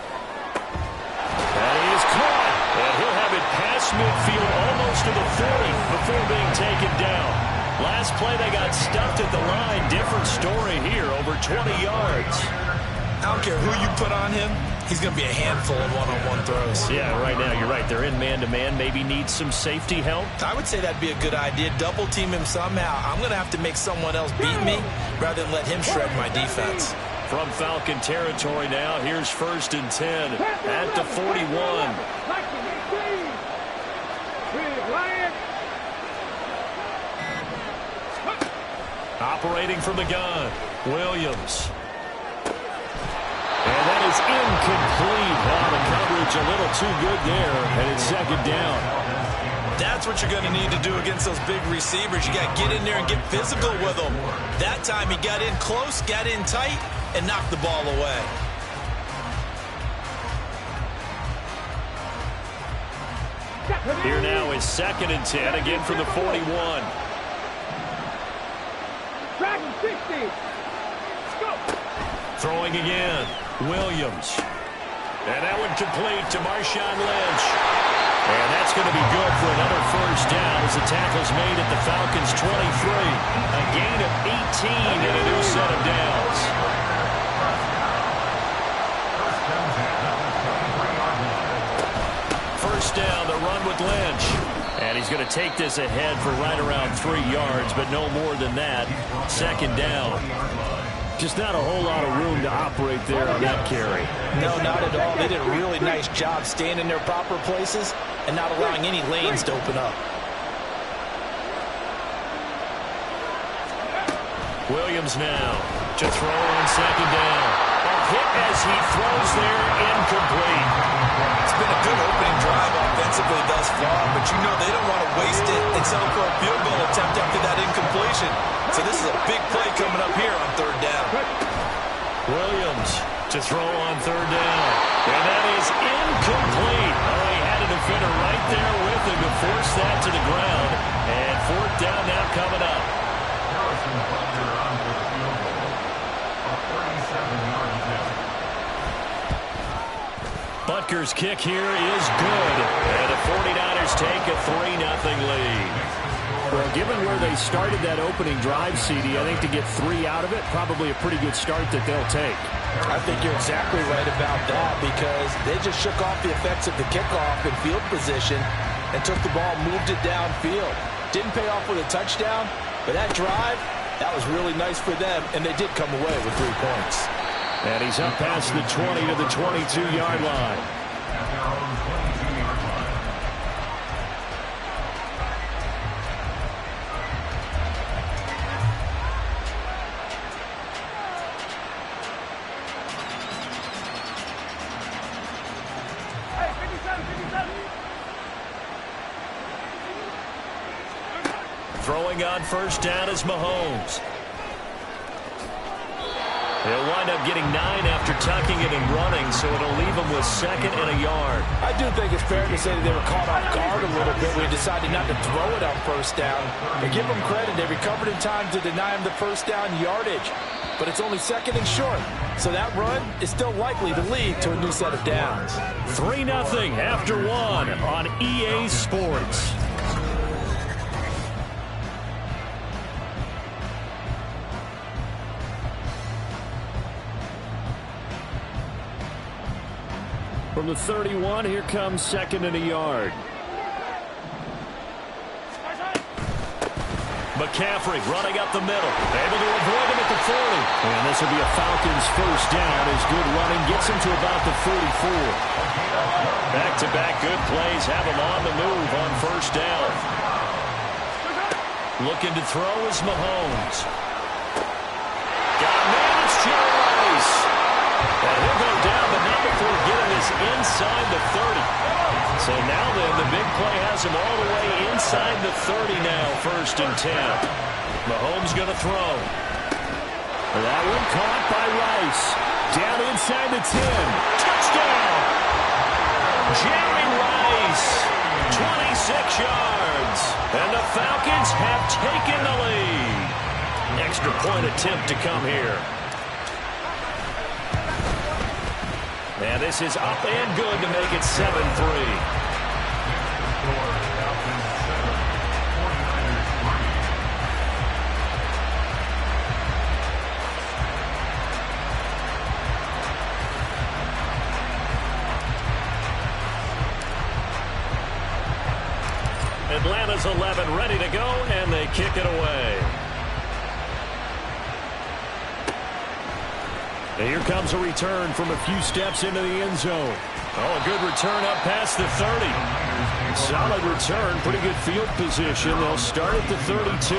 And he is caught. And he'll have it past midfield almost to the 40 before being taken down. Last play they got stuffed at the line. Different story here, over 20 yards. I don't care who you put on him. He's going to be a handful in one-on-one throws. Yeah, right now, you're right. They're in man-to-man. Maybe need some safety help. I would say that'd be a good idea. Double team him somehow. I'm going to have to make someone else beat me rather than let him shred my defense. From Falcon territory now, here's 1st and 10 at the 41. Operating from the gun, Williams. And that is incomplete. The coverage a little too good there, and it's second down. That's what you're going to need to do against those big receivers. You got to get in there and get physical with them. That time he got in close, got in tight, and knocked the ball away. Here now is 2nd and 10, again from the 41. Throwing again, Williams. And that one complete to Marshawn Lynch. And that's going to be good for another first down as the tackle's made at the Falcons' 23. A gain of 18 and a new set of downs. First down, the run with Lynch. And he's going to take this ahead for right around 3 yards, but no more than that. Second down. Just not a whole lot of room to operate there on that carry. No, not at all. They did a really nice job staying in their proper places and not allowing any lanes to open up. Williams now to throw on second down. A hit as he throws there, incomplete. It's been a good opening drive offensively thus far, but you know they don't want to waste it and settle for a field goal attempt after that incompletion. So this is a big play coming up here on 3rd down. Williams to throw on third down. And that is incomplete. Oh, he had a defender right there with him to force that to the ground. And fourth down now coming up. Harrison Butker on for the field goal. A 37-yard attempt. Butker's kick here is good. And the 49ers take a 3-0 lead. Well, given where they started that opening drive, CD, I think to get 3 out of it, probably a pretty good start that they'll take. I think you're exactly right about that because they just shook off the effects of the kickoff in field position and took the ball, moved it downfield. Didn't pay off with a touchdown, but that drive, that was really nice for them, and they did come away with 3 points. And he's up past the 20 to the 22-yard line. At their own 22-yard line. Hey, 57, 57. Throwing on first down is Mahomes. He'll wind up getting 9 after tucking it and running, so it'll leave him with 2nd and a yard. I do think it's fair to say that they were caught off guard a little bit when they decided not to throw it on first down. But give them credit, they recovered in time to deny him the first down yardage. But it's only 2nd and short, so that run is still likely to lead to a new set of downs. 3-0 after 1 on EA Sports. From the 31, here comes 2nd and a yard. McCaffrey running up the middle. Able to avoid him at the 40. And this will be a Falcons first down as good running gets him to about the 44. Back-to-back good plays have him on the move on first down. Looking to throw is Mahomes. Got a man, it's Jerry Rice. And he'll go down, but not before getting this inside the 30. So now then, the big play has him all the way inside the 30 now, 1st and 10. Mahomes going to throw. That one caught by Rice. Down inside the 10. Touchdown! Jerry Rice, 26 yards. And the Falcons have taken the lead. Extra point attempt to come here. And this is up and good to make it 7-3. Atlanta's 11 ready to go, and they kick it away. And here comes a return from a few steps into the end zone. Oh, a good return up past the 30. Solid return, pretty good field position. They'll start at the 32.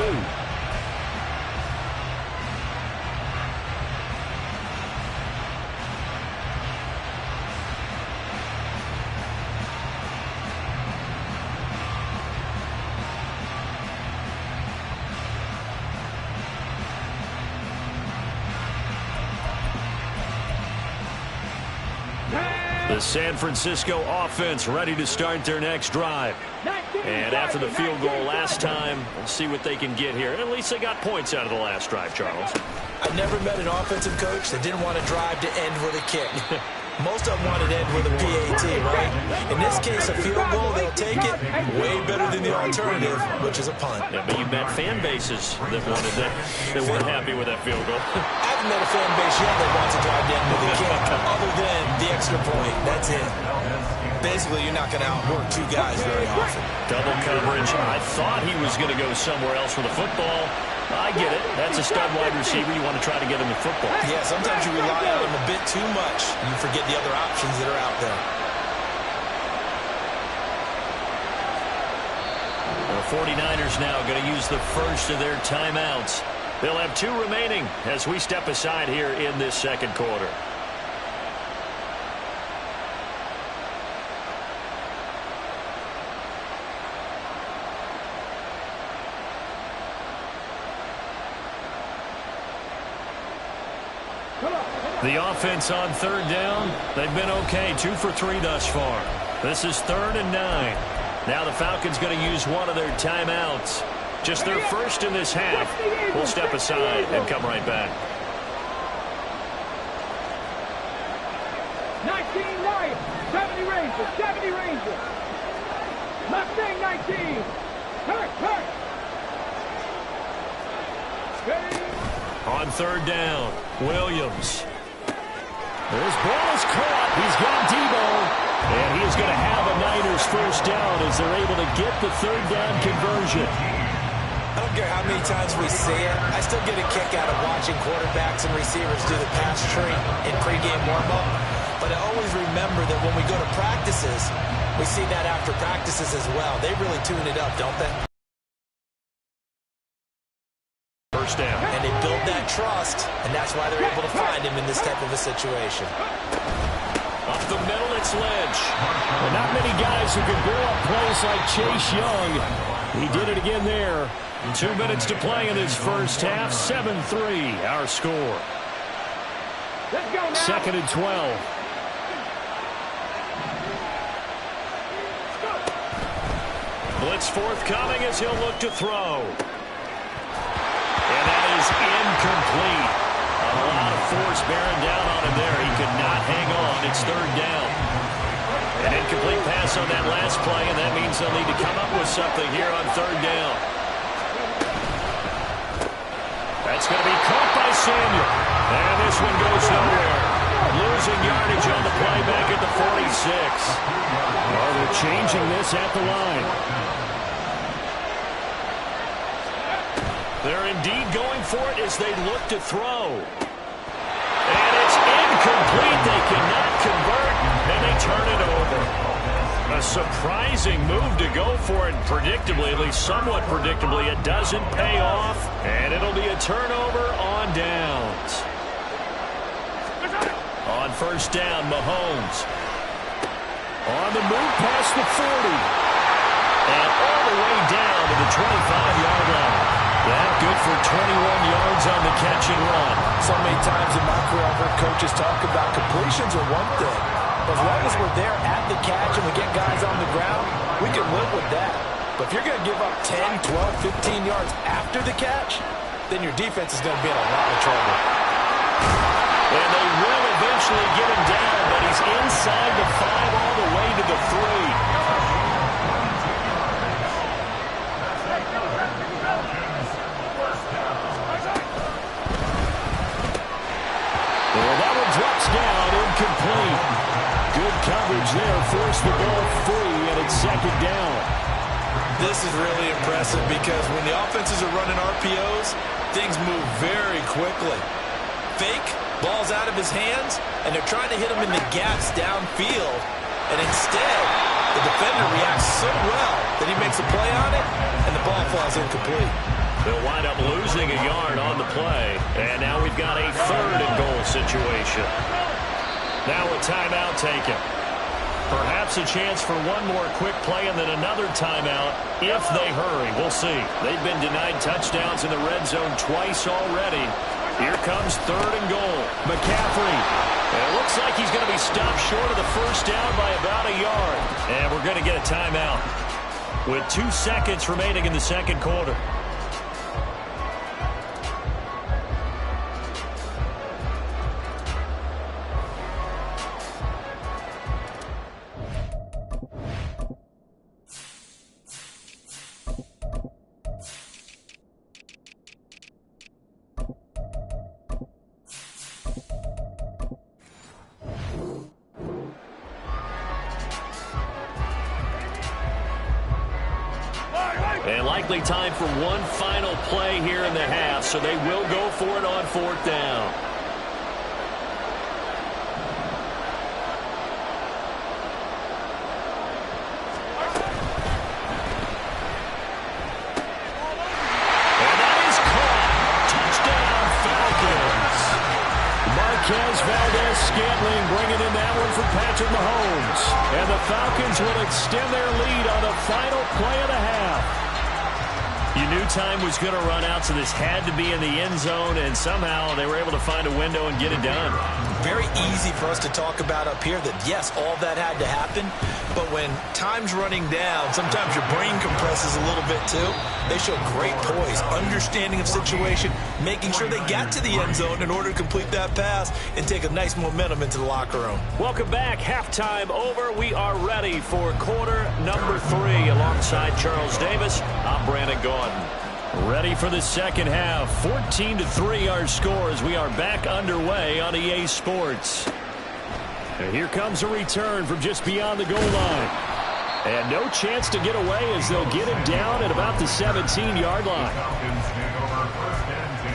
The San Francisco offense ready to start their next drive. And after the field goal last time, we'll see what they can get here. At least they got points out of the last drive, Charles. I never met an offensive coach that didn't want to drive to end with a kick. Most of them wanted to end with a PAT, right? In this case, a field goal, they'll take it. Way better than the alternative, which is a punt. Yeah, but you met fan bases that wanted that, that weren't happy with that field goal. I haven't met a fan base yet that wants to drive to end with a kick, other than the extra point. That's it. Basically, you're not going to outwork 2 guys very often. Double coverage. I thought he was going to go somewhere else for the football. I get it. That's a stud wide receiver. You want to try to get him the football. Yeah, sometimes you rely on him a bit too much. You forget the other options that are out there. The 49ers now going to use the first of their timeouts. They'll have 2 remaining as we step aside here in this second quarter. Come on, come on. The offense on third down, they've been okay, 2 for 3 thus far. This is 3rd and 9. Now the Falcons going to use one of their timeouts. Just their first in this half. We'll step aside and come right back. 19-9, 70 Rangers, 70 Rangers. Mustang 19. Hurt. On third down, Williams. This ball is caught. He's got Debo. And he is going to have a Niners first down as they're able to get the third down conversion. I don't care how many times we see it. I still get a kick out of watching quarterbacks and receivers do the pass tree in pregame warm-up. But I always remember that when we go to practices, we see that after practices as well. They really tune it up, don't they? First down. And they build that trust, and that's why they're able to find him in this type of a situation. Up the middle, it's Lynch. Well, not many guys who can blow up plays like Chase Young. He did it again there. 2 minutes to play in this first half. 7-3, our score. Let's go now. 2nd and 12. Blitz forthcoming as he'll look to throw. And that is incomplete. A lot of force bearing down on him there. He could not hang on. It's 3rd down. An incomplete pass on that last play, and that means they'll need to come up with something here on 3rd down. That's going to be caught by Samuel. And this one goes nowhere. Losing yardage on the play back at the 46. Oh, they're changing this at the line. They're indeed going for it as they look to throw. And it's incomplete. They cannot convert, and they turn it over. A surprising move to go for it, predictably, at least somewhat predictably. It doesn't pay off, and it'll be a turnover on downs. On first down, Mahomes. On the move past the 40. And all the way down to the 25-yard line. That good for 21 yards on the catch and run. So many times in my career, I've heard coaches talk about completions are one thing. As long as we're there at the catch and we get guys on the ground, we can live with that. But if you're going to give up 10, 12, 15 yards after the catch, then your defense is going to be in a lot of trouble. And they will eventually get him down, but he's inside the 5 all the way to the 3. Well, that one drops down, incomplete. Good coverage there, forced the ball free, and it's 2nd down. This is really impressive because when the offenses are running RPOs, things move very quickly. Fake, ball's out of his hands, and they're trying to hit him in the gaps downfield. And instead, the defender reacts so well that he makes a play on it, and the ball falls incomplete. They'll wind up losing a yard on the play. And now we've got a 3rd and goal situation. Now a timeout taken. Perhaps a chance for one more quick play and then another timeout if they hurry. We'll see. They've been denied touchdowns in the red zone twice already. Here comes 3rd and goal. McCaffrey. And it looks like he's going to be stopped short of the first down by about a yard. And we're going to get a timeout with 2 seconds remaining in the second quarter. And likely time for one final play here in the half, so they will go for it on 4th down. And that is caught. Touchdown, Falcons. Marquez Valdes-Scantling bringing in that one for Patrick Mahomes. And the Falcons will extend their lead on the final play of the half. You knew time was going to run out, so this had to be in the end zone, and somehow they were able to find a window and get it done. very easy for us to talk about up here that, yes, all that had to happen, but when time's running down, sometimes your brain compresses a little bit too. They show great poise, understanding of situation, making sure they got to the end zone in order to complete that pass and take a nice momentum into the locker room. Welcome back. Halftime over. We are ready for quarter number 3 alongside Charles Davis. I'm Brandon Gaudin. Ready for the second half. 14-3 our score as we are back underway on EA Sports. And here comes a return from just beyond the goal line. And no chance to get away as they'll get it down at about the 17-yard line. Falcons take over first and 10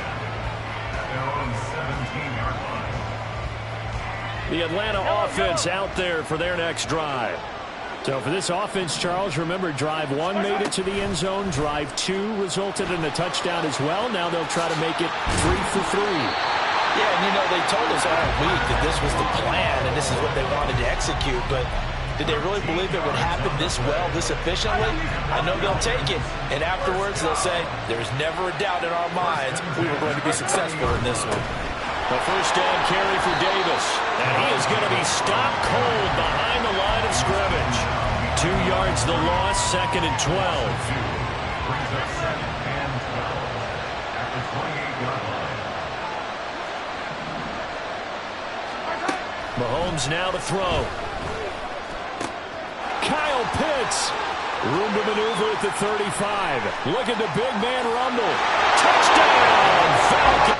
at their own 17-yard line. The Atlanta offense out there for their next drive. So for this offense, Charles, remember drive 1 made it to the end zone. Drive 2 resulted in a touchdown as well. Now they'll try to make it 3 for 3. Yeah, and you know, they told us all week that this was the plan and this is what they wanted to execute, but did they really believe it would happen this well, this efficiently? I know they'll take it, and afterwards they'll say, there's never a doubt in our minds we were going to be successful in this one. The first down carry for Davis, and he is going to be stopped cold behind the line of scrimmage. 2 yards the loss, 2nd and 12. Brings up 2nd and 12 at the 28-yard line. Mahomes now to throw. Kyle Pitts. Room to maneuver at the 35. Look at the big man rumble. Touchdown, Falcons.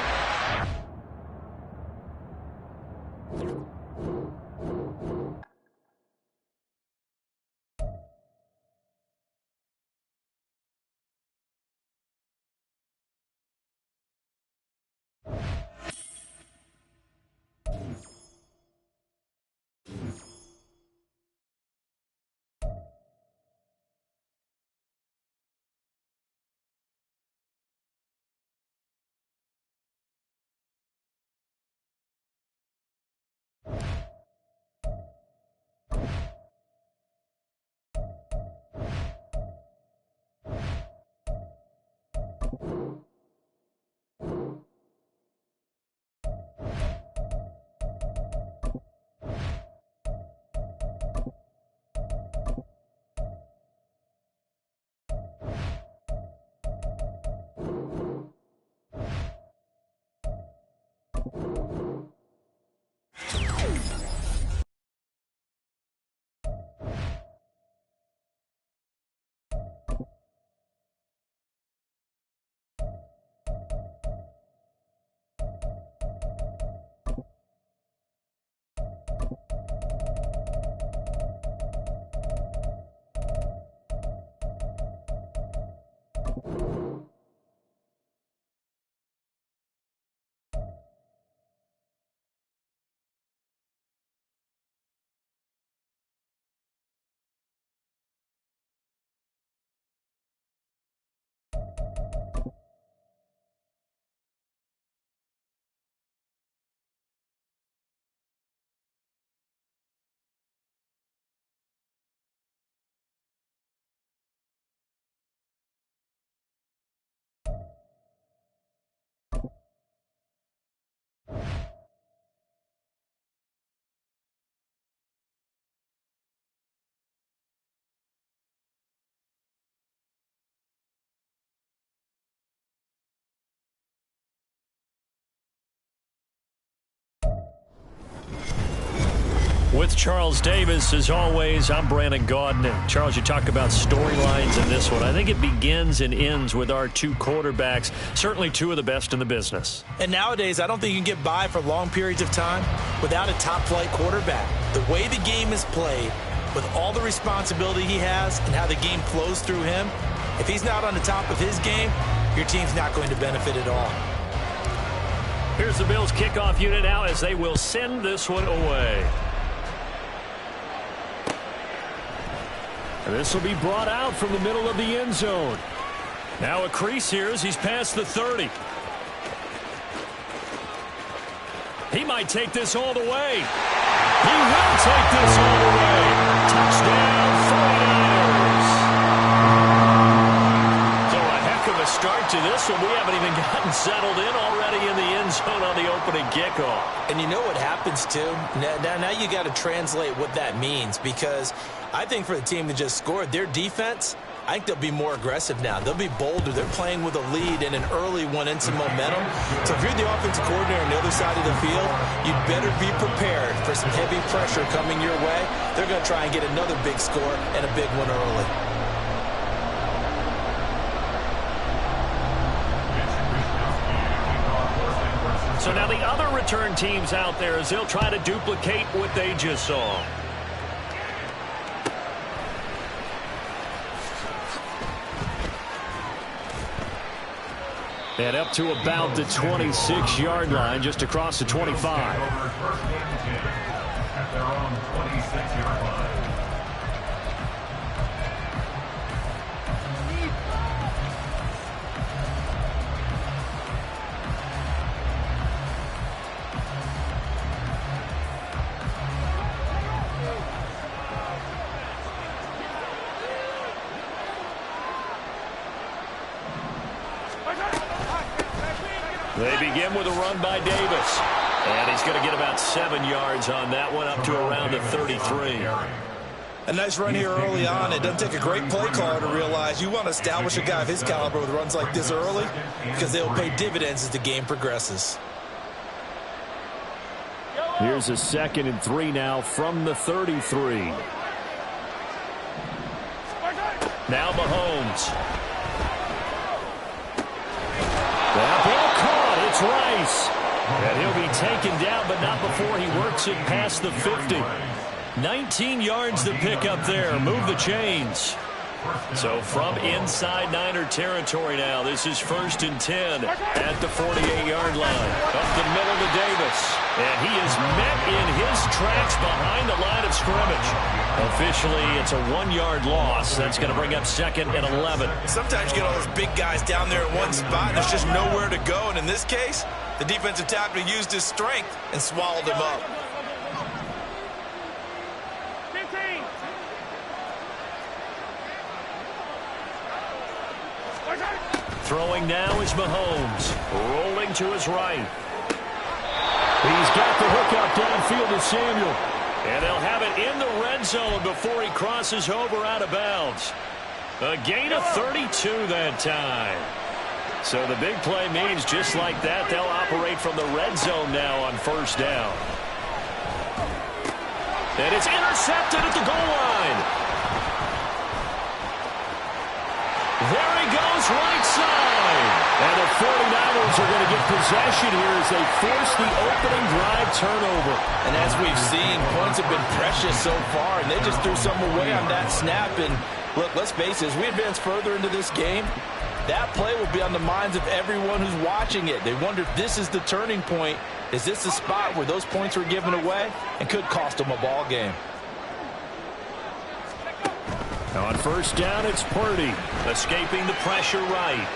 With Charles Davis, as always, I'm Brandon Gaudin. And Charles, you talk about storylines in this one. I think it begins and ends with our 2 quarterbacks, certainly 2 of the best in the business. And nowadays, I don't think you can get by for long periods of time without a top-flight quarterback. The way the game is played, with all the responsibility he has and how the game flows through him, if he's not on the top of his game, your team's not going to benefit at all. Here's the Bills kickoff unit now as they will send this one away. And this will be brought out from the middle of the end zone. Now a crease here as he's past the 30. He might take this all the way. He will take this all the way. Touchdown, 49ers. So a heck of a start to this one. We haven't even gotten settled in already in the end zone on the opening kickoff. And you know what happens, too? Now you got to translate what that means, because I think for the team that just scored, their defense, I think they'll be more aggressive now. They'll be bolder. They're playing with a lead and an early one and some momentum. So if you're the offensive coordinator on the other side of the field, you'd better be prepared for some heavy pressure coming your way. They're going to try and get another big score and a big one early. So now the other return teams out there as they'll try to duplicate what they just saw. And up to about the 26-yard line, just across the 25. At their own 26-yard line. They begin with a run by Davis. And he's going to get about 7 yards on that one, up to around the 33. A nice run here early on. It doesn't take a great play caller to realize you want to establish a guy of his caliber with runs like this early, because they'll pay dividends as the game progresses. Here's a 2nd and 3 now from the 33. Now Mahomes. That ball caught. It's Rice. And he'll be taken down, but not before he works it past the 50. 19 yards to pick up there. Move the chains. So from inside Niner territory now, this is 1st and 10 at the 48-yard line. Up the middle to Davis. And he is met in his tracks behind the line of scrimmage. Officially, it's a 1-yard loss. That's going to bring up 2nd and 11. Sometimes you get all those big guys down there in one spot, and there's just nowhere to go. And in this case, the defensive tackle used his strength and swallowed him up. Throwing now is Mahomes. Rolling to his right. He's got the hook out downfield to Samuel. And they'll have it in the red zone before he crosses over out of bounds. A gain of 32 that time. So the big play means just like that, they'll operate from the red zone now on 1st down. And it's intercepted at the goal line. There he goes, right side. And the 49ers are going to get possession here as they force the opening drive turnover. And as we've seen, points have been precious so far, and they just threw some away on that snap. And look, let's face it, as we advance further into this game, that play will be on the minds of everyone who's watching it. They wonder if this is the turning point. Is this the spot where those points were given away and could cost them a ball game? On 1st down, it's Purdy, escaping the pressure right.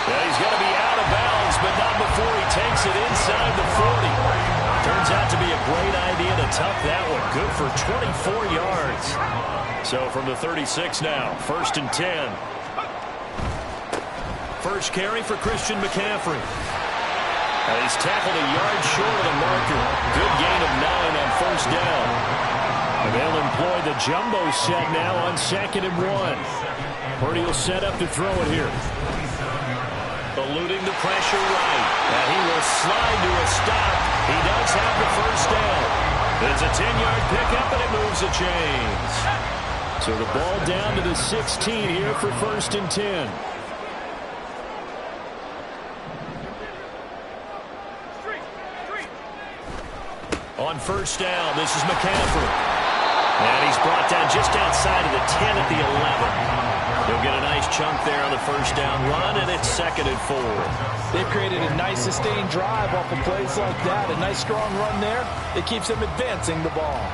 Yeah, he's going to be out of bounds, but not before he takes it inside the 40. Turns out to be a great idea to tuck that one. Good for 24 yards. So from the 36 now, 1st and 10. First carry for Christian McCaffrey. He's tackled a yard short of the marker. Good gain of 9 on 1st down. And they'll employ the jumbo set now on 2nd and 1. Purdy will set up to throw it here. Eluding the pressure right. And he will slide to a stop. He does have the 1st down. It's a 10-yard pickup, and it moves the chains. So the ball down to the 16 here for 1st and 10. On 1st down, this is McCaffrey. And he's brought down just outside of the 10 at the 11. He'll get a nice chunk there on the 1st down run, and it's 2nd and 4. They've created a nice sustained drive off of plays like that. A nice strong run there. It keeps them advancing the ball.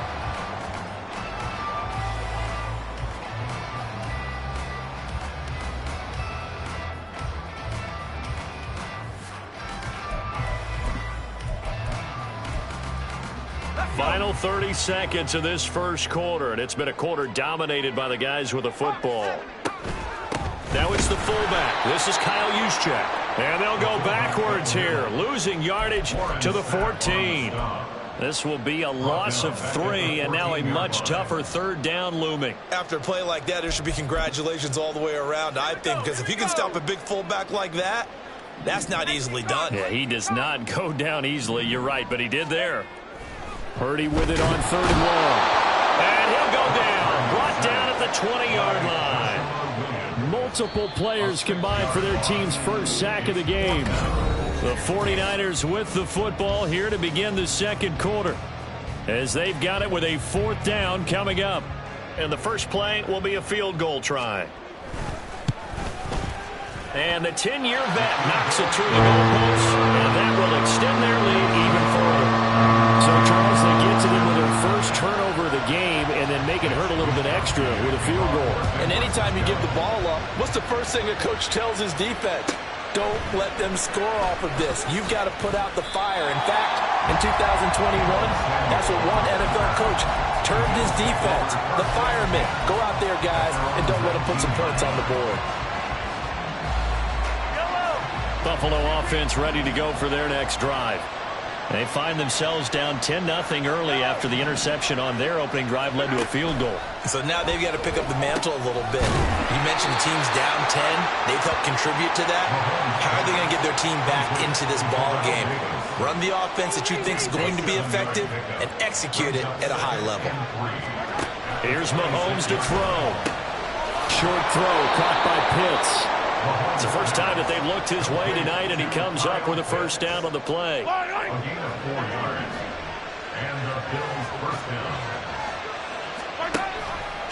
Final 30 seconds of this 1st quarter, and it's been a quarter dominated by the guys with the football. Now it's the fullback. This is Kyle Juszczyk. And they'll go backwards here, losing yardage to the 14. This will be a loss of 3, and now a much tougher third down looming. After a play like that, there should be congratulations all the way around, I think, because if you can stop a big fullback like that, that's not easily done. Yeah, he does not go down easily. You're right, but he did there. Purdy with it on 3rd and long. And he'll go down. Brought down at the 20-yard line. Multiple players combined for their team's first sack of the game. The 49ers with the football here to begin the second quarter, as they've got it with a 4th down coming up. And the first play will be a field goal try. And the 10-year vet knocks it through the goalpost, and that will extend their lead even further. So, Charles, they get to them with their first turnover of the game and then make it hurt a little bit extra with a field goal. And anytime you give the ball up, what's the first thing a coach tells his defense? Don't let them score off of this. You've got to put out the fire. In fact, in 2021, that's what one NFL coach termed his defense, the firemen. Go out there, guys, and don't let them put some points on the board. Buffalo offense ready to go for their next drive. They find themselves down 10-0 early after the interception on their opening drive led to a field goal. So now they've got to pick up the mantle a little bit. You mentioned the team's down 10. They've helped contribute to that. How are they going to get their team back into this ball game? Run the offense that you think is going to be effective and execute it at a high level. Here's Mahomes to throw. Short throw caught by Pitts. It's the first time that they've looked his way tonight, and he comes up with a first down on the play. A gain of 4 yards. And the Bills first down.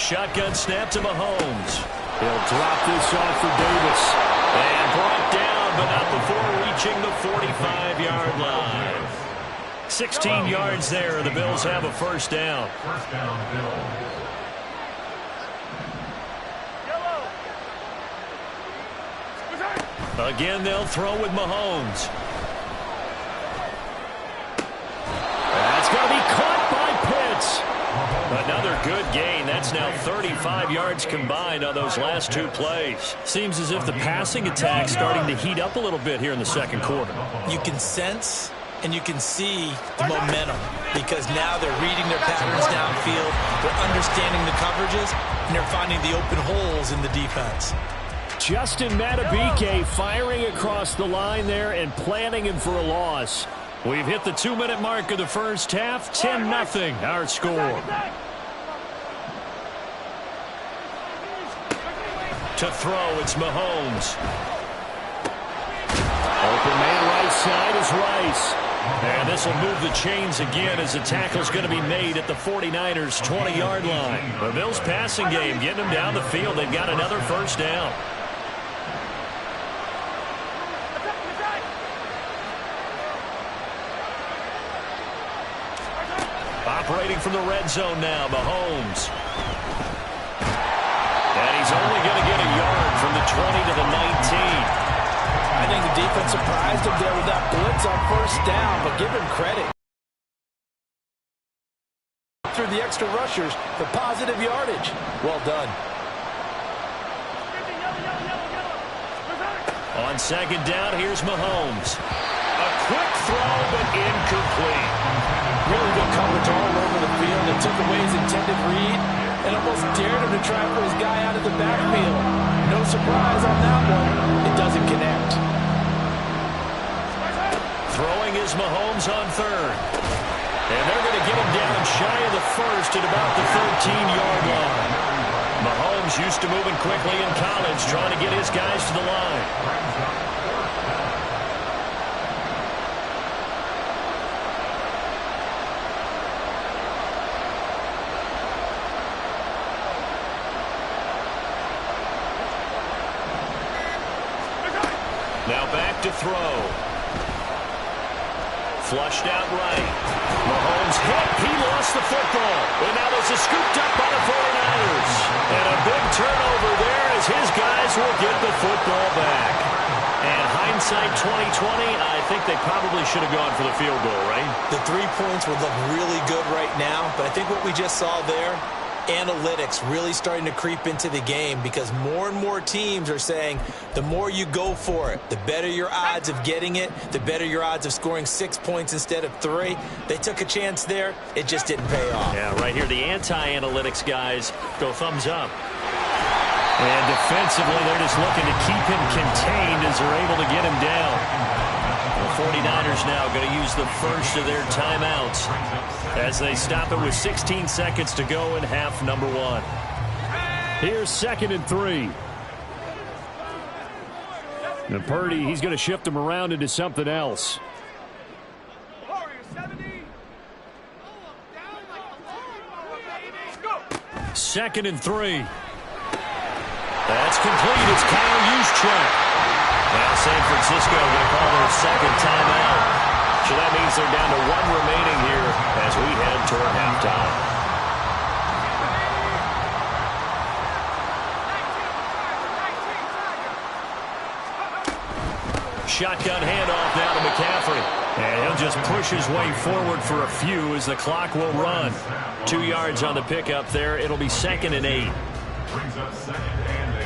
Shotgun snap to Mahomes. He'll drop this off for Davis. And brought down, but not before reaching the 45-yard line. 16 yards there. The Bills have a first down. First down, Bills. Again, they'll throw with Mahomes. That's going to be caught by Pitts. Another good gain. That's now 35 yards combined on those last 2 plays. Seems as if the passing attack's starting to heat up a little bit here in the second quarter. You can sense and you can see the momentum because now they're reading their patterns downfield, they're understanding the coverages, and they're finding the open holes in the defense. Justin Madubuike firing across the line there and planning him for a loss. We've hit the 2-minute mark of the first half. 10-0 our score. To throw, it's Mahomes. Open man right side is Rice. And this will move the chains again as the tackle's going to be made at the 49ers' 20-yard line. The Bills' passing game getting them down the field. They've got another first down. Operating from the red zone now, Mahomes. And he's only going to get a yard from the 20 to the 19. I think the defense surprised him there with that blitz on first down, but give him credit. Through the extra rushers for positive yardage. Well done. On second down, here's Mahomes. A quick throw, but incomplete. Really good coverage all over the field. It took away his intended read and almost dared him to try for his guy out of the backfield. No surprise on that one. It doesn't connect. Throwing is Mahomes on third. And they're going to get him down shy of the first at about the 13-yard line. Mahomes used to moving quickly in college, trying to get his guys to the line. Now back to throw. Flushed out right. Mahomes hit. He lost the football. And now this is scooped up by the 49ers. And a big turnover there as his guys will get the football back. And hindsight 2020, I think they probably should have gone for the field goal, right? The 3 points would look really good right now, but I think what we just saw there, analytics really starting to creep into the game because more and more teams are saying the more you go for it, the better your odds of getting it, the better your odds of scoring 6 points instead of 3. They took a chance there. It just didn't pay off. Yeah, right here, the anti-analytics guys go thumbs up. And defensively, they're just looking to keep him contained as they're able to get him down. The 49ers now going to use the first of their timeouts as they stop it with 16 seconds to go in half number 1. Here's 2nd and 3. And Purdy, he's going to shift him around into something else. 2nd and 3. That's complete. It's Kyle Juszczyk. Now San Francisco going to call their second timeout. So that means they're down to 1 remaining here as we head toward halftime. Shotgun handoff now to McCaffrey. And he'll just push his way forward for a few as the clock will run. 2 yards on the pickup there. It'll be 2nd and 8. Brings up 2nd and 8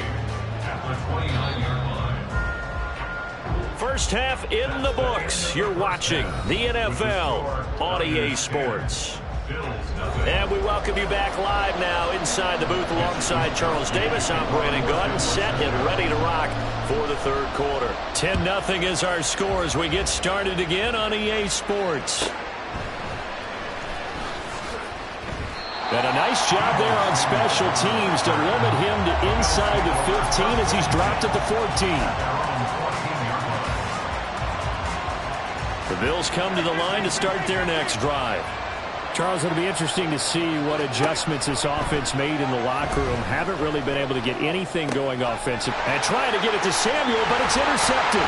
at the 29-yard line. First half in the books. You're watching the NFL on EA Sports. And we welcome you back live now inside the booth alongside Charles Davis. I'm Brandon Gaudin, set and ready to rock for the third quarter. 10-0 is our score as we get started again on EA Sports. And a nice job there on special teams to limit him to inside the 15 as he's dropped at the 14. The Bills come to the line to start their next drive. Charles, it'll be interesting to see what adjustments this offense made in the locker room. Haven't really been able to get anything going offensive. And trying to get it to Samuel, but it's intercepted.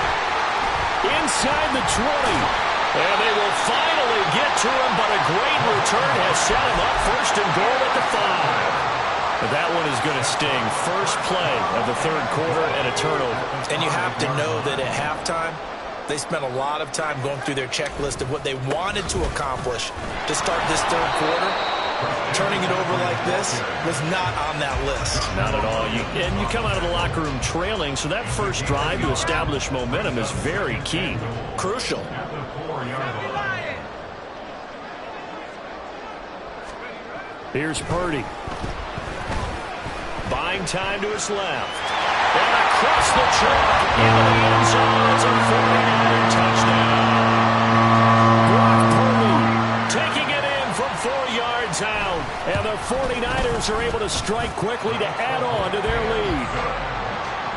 Inside the 20. And they will finally get to him, but a great return has set him up 1st and goal at the 5. But that one is going to sting. First play of the third quarter and a turnover. And you have to know that at halftime, they spent a lot of time going through their checklist of what they wanted to accomplish to start this third quarter. Turning it over like this was not on that list. Not at all. And you come out of the locker room trailing, so that first drive to establish momentum is very key. Crucial. Here's Purdy. Buying time to his left. And across the track into the end zone. It's a 49er touchdown. Brock Purdy taking it in from 4 yards out. And the 49ers are able to strike quickly to add on to their lead.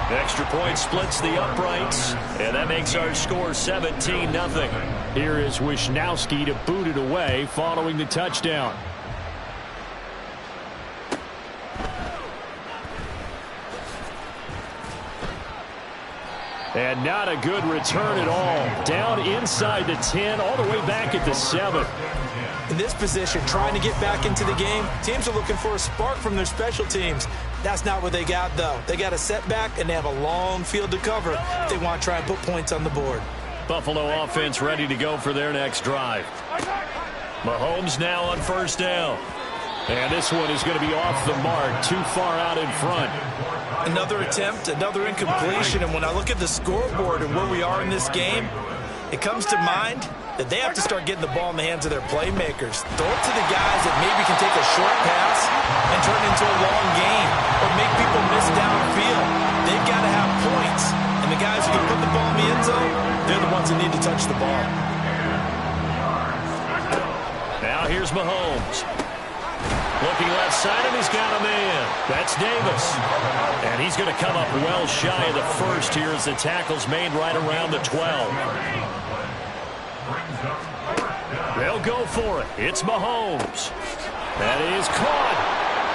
The extra point splits the uprights. And that makes our score 17-0. Here is Wisnowski to boot it away following the touchdown. And not a good return at all. Down inside the 10, all the way back at the 7. In this position, trying to get back into the game, teams are looking for a spark from their special teams. That's not what they got, though. They got a setback, and they have a long field to cover if they want to try and put points on the board. Buffalo offense ready to go for their next drive. Mahomes now on 1st down. And this one is going to be off the mark, too far out in front. Another attempt, another incompletion, and when I look at the scoreboard and where we are in this game, it comes to mind that they have to start getting the ball in the hands of their playmakers. Throw it to the guys that maybe can take a short pass and turn it into a long game or make people miss downfield. They've got to have points, and the guys who can put the ball in the end zone, they're the ones that need to touch the ball. Now here's Mahomes. Looking left side, and he's got a man. That's Davis. And he's going to come up well shy of the first here as the tackle's made right around the 12. They'll go for it. It's Mahomes. That is caught.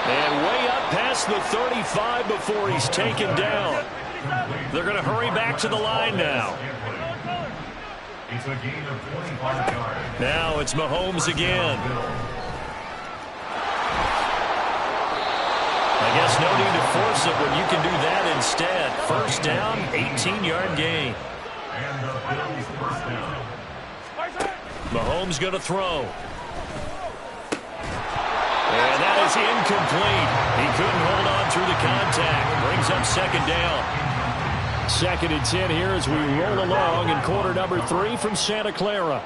And way up past the 35 before he's taken down. They're going to hurry back to the line now. It's a gain of 25 yards. Now it's Mahomes again. I guess no need to force it when you can do that instead. 1st down, 18-yard gain. And the Bills 1st down. Mahomes going to throw. And that is incomplete. He couldn't hold on through the contact. Brings up second down. 2nd and 10 here as we roll along in quarter number 3 from Santa Clara.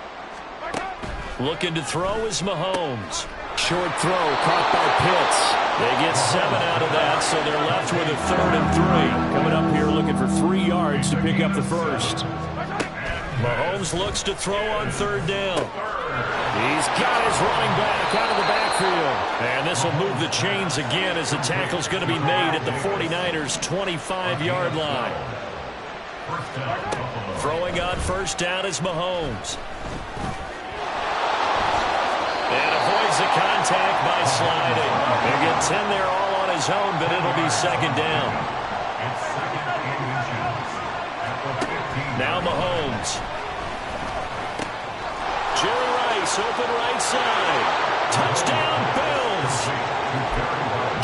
Looking to throw is Mahomes. Short throw caught by Pitts. They get 7 out of that, so they're left with a 3rd and 3. Coming up here looking for 3 yards to pick up the first. Mahomes looks to throw on 3rd down. He's got his running back out of the backfield. And this will move the chains again as the tackle's going to be made at the 49ers' 25-yard line. Throwing on 1st down is Mahomes. And avoids the contact by sliding. He'll get 10 there all on his own, but it'll be 2nd down. Now Mahomes. Jerry Rice, open right side. Touchdown, Bills.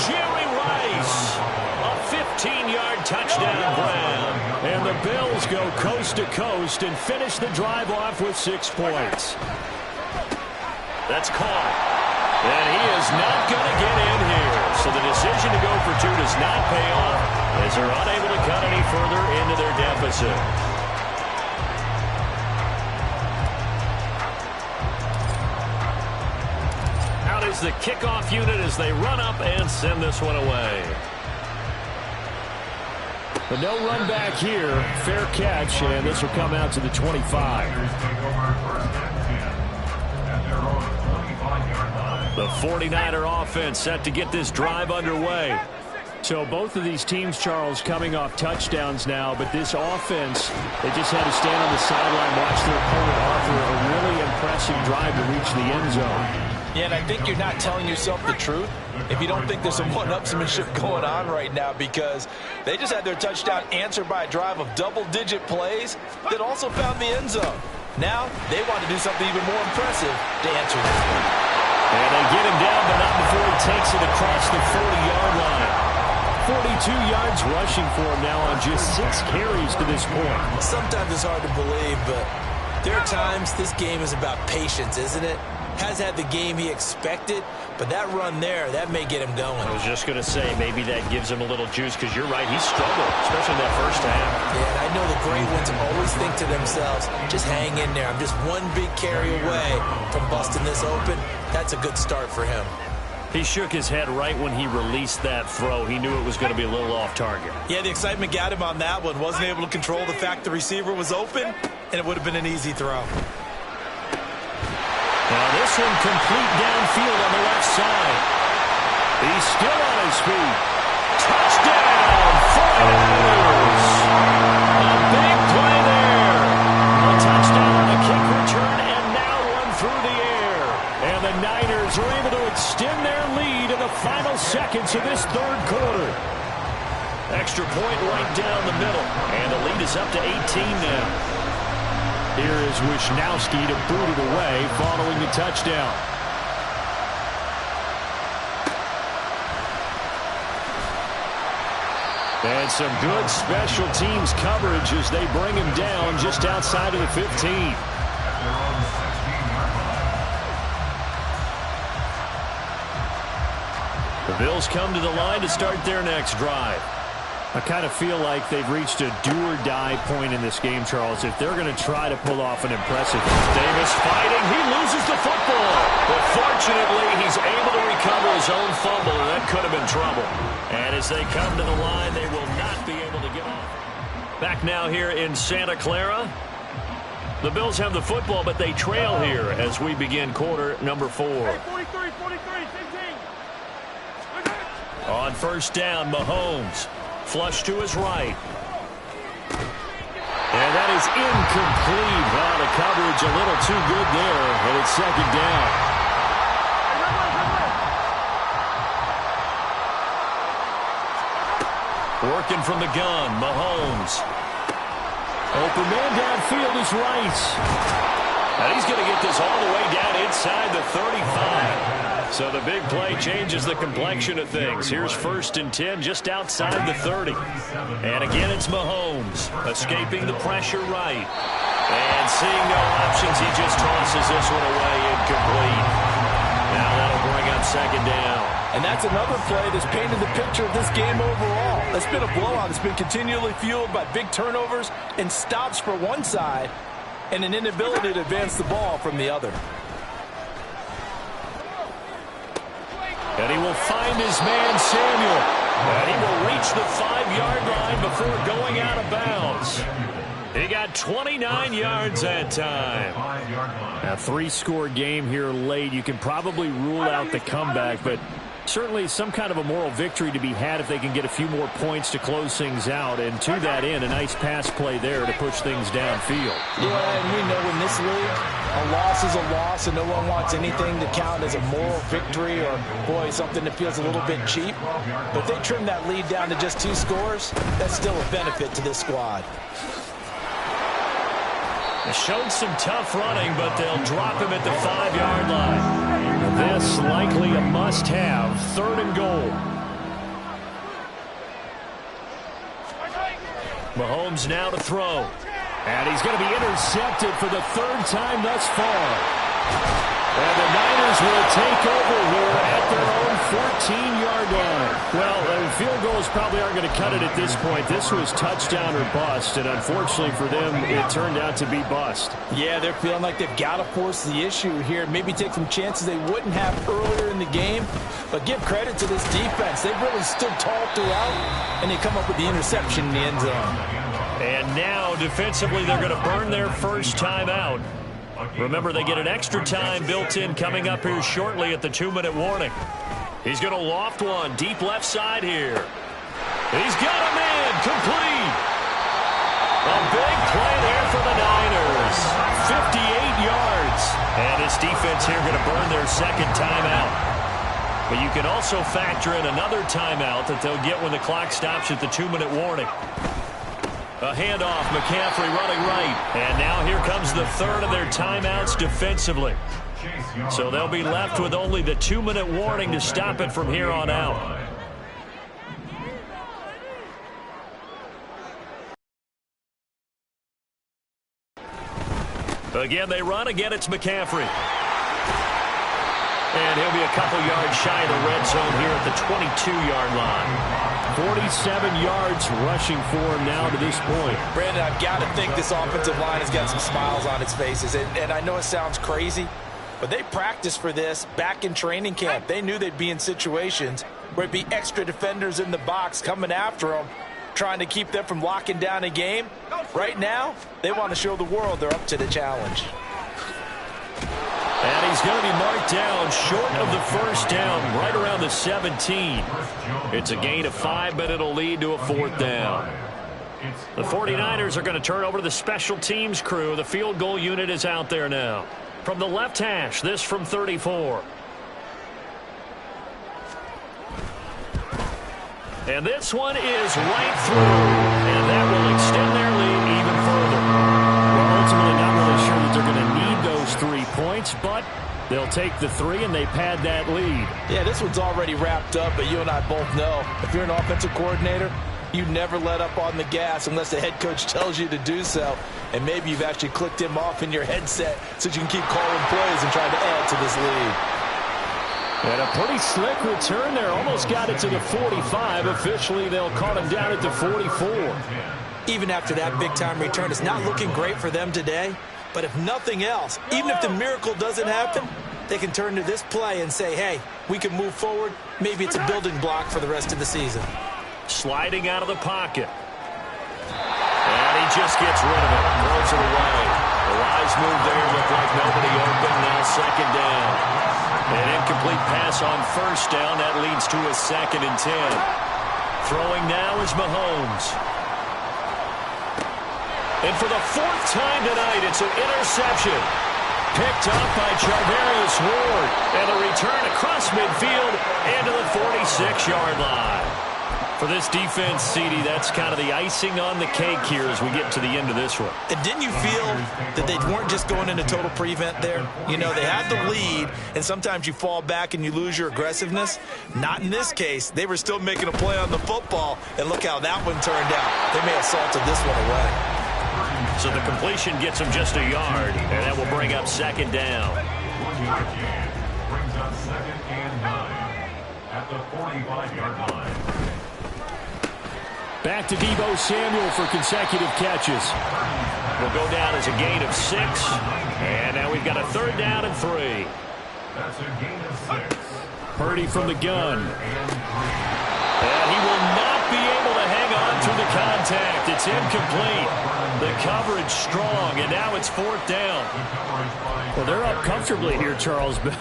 Jerry Rice, a 15-yard touchdown grab. And the Bills go coast to coast and finish the drive off with 6 points. That's caught. And he is not going to get in here. So the decision to go for 2 does not pay off as they're unable to cut any further into their deficit. Out is the kickoff unit as they run up and send this one away. But no run back here. Fair catch, and this will come out to the 25. The 49er offense set to get this drive underway. So both of these teams, Charles, coming off touchdowns now, but this offense, they just had to stand on the sideline, watch their opponent offer a really impressive drive to reach the end zone. Yeah, and I think you're not telling yourself the truth if you don't think there's some one-upsmanship going on right now, because they just had their touchdown answered by a drive of double-digit plays that also found the end zone. Now they want to do something even more impressive to answer this one. And they get him down, but not before he takes it across the 40-yard line. 42 yards rushing for him now on just 6 carries to this point. Sometimes it's hard to believe, but there are times this game is about patience, isn't it? Has had the game he expected, but that run there, that may get him going. I was just going to say, maybe that gives him a little juice, because you're right, he struggled, especially in that first half. Yeah, and I know the great ones always think to themselves, just hang in there. I'm just one big carry away from busting this open. That's a good start for him. He shook his head right when he released that throw. He knew it was going to be a little off target. Yeah, the excitement got him on that one. Wasn't able to control the fact the receiver was open, and it would have been an easy throw. Now this one complete downfield on the left side. He's still on his feet. Touchdown, 49ers. A big play there. A touchdown on a kick return, and now one through the air. And the Niners are able to extend their lead in the final seconds of this 3rd quarter. Extra point right down the middle. And the lead is up to 18 now. Here is Wisnowski to boot it away following the touchdown. And some good special teams coverage as they bring him down just outside of the 15. The Bills come to the line to start their next drive. I kind of feel like they've reached a do-or-die point in this game, Charles. If they're going to try to pull off an impressive... Davis fighting. He loses the football. But fortunately, he's able to recover his own fumble, and that could have been trouble. And as they come to the line, they will not be able to get off. Back now here in Santa Clara. The Bills have the football, but they trail here as we begin quarter number 4. 43, 16. On 1st down, Mahomes. Flush to his right. And that is incomplete. Well, the coverage a little too good there, and it's 2nd down. Working from the gun, Mahomes. Open man downfield is Rice. And he's going to get this all the way down inside the 35. So the big play changes the complexion of things. Here's 1st and 10 just outside the 30. And again, it's Mahomes escaping the pressure right. And seeing no options, he just tosses this one away incomplete. Now that'll bring up 2nd down. And that's another play that's painted the picture of this game overall. It's been a blowout. It's been continually fueled by big turnovers and stops for one side and an inability to advance the ball from the other. And he will find his man, Samuel. And he will reach the 5-yard line before going out of bounds. He got 29 yards that time. A 3-score game here late. You can probably rule out the comeback, but certainly some kind of a moral victory to be had if they can get a few more points to close things out. And to that end, a nice pass play there to push things downfield. Yeah, and we know in this league, a loss is a loss, and no one wants anything to count as a moral victory or, boy, something that feels a little bit cheap. But if they trim that lead down to just 2 scores, that's still a benefit to this squad. They showed some tough running, but they'll drop him at the 5-yard line. This likely a must-have, 3rd and goal. Mahomes now to throw. And he's going to be intercepted for the 3rd time thus far. And the Niners will take over here at their own 14-yard line. Well, field goals probably aren't going to cut it at this point. This was touchdown or bust, and unfortunately for them, it turned out to be bust. Yeah, they're feeling like they've got to force the issue here. Maybe take some chances they wouldn't have earlier in the game. But give credit to this defense. They've really stood tall throughout, and they come up with the interception in the end zone. And now, defensively, they're going to burn their first time out. Remember, they get an extra time built in coming up here shortly at the 2-minute warning. He's going to loft one deep left side here. He's got a man complete. A big play there for the Niners. 58 yards. And this defense here going to burn their second timeout. But you can also factor in another timeout that they'll get when the clock stops at the 2-minute warning. A handoff, McCaffrey running right. And now here comes the 3rd of their timeouts defensively. So they'll be left with only the 2-minute warning to stop it from here on out. Again, they run. Again, it's McCaffrey. And he'll be a couple yards shy of the red zone here at the 22-yard line. 47 yards rushing for him now to this point. Brandon, I've got to think this offensive line has got some smiles on its faces. And I know it sounds crazy, but they practiced for this back in training camp. They knew they'd be in situations where it'd be extra defenders in the box coming after them, trying to keep them from locking down a game. Right now, they want to show the world they're up to the challenge. And he's going to be marked down short of the first down, right around the 17. It's a gain of 5, but it'll lead to a 4th down. The 49ers are going to turn over to the special teams crew. The field goal unit is out there now. From the left hash, this from 34. And this one is right through. And that will extend their lead even further. Well, ultimately, not really sure that they're going to need those 3 points, but they'll take the 3 and they pad that lead. Yeah, this one's already wrapped up, but you and I both know if you're an offensive coordinator, you never let up on the gas unless the head coach tells you to do so. And maybe you've actually clicked him off in your headset so you can keep calling plays and trying to add to this lead. And a pretty slick return there. Almost got it to the 45. Officially, they'll call him down at the 44. Even after that big-time return, it's not looking great for them today. But if nothing else, even if the miracle doesn't happen, they can turn to this play and say, hey, we can move forward. Maybe it's a building block for the rest of the season. Sliding out of the pocket. And he just gets rid of it. Throws it away. The wise move there looked like nobody open. Now 2nd down. An incomplete pass on 1st down. That leads to a 2nd and 10. Throwing now is Mahomes. And for the 4th time tonight, it's an interception. Picked up by Charvarius Ward. And a return across midfield and to the 46-yard line. For this defense, CD, that's kind of the icing on the cake here as we get to the end of this one. And didn't you feel that they weren't just going into total prevent there? You know, they had the lead, and sometimes you fall back and you lose your aggressiveness. Not in this case. They were still making a play on the football, and look how that one turned out. They may have salted this one away. So the completion gets them just a yard, and that will bring up 2nd down. Brings up 2nd and 9. at the 45-yard line. Back to Deebo Samuel for consecutive catches. Will go down as a gain of 6. And now we've got a 3rd down and 3. That's a gain of 6. Purdy from the gun. And he will not be able to hang on through the contact. It's incomplete. The coverage strong, and now it's 4th down. Well, they're up comfortably here, Charles, but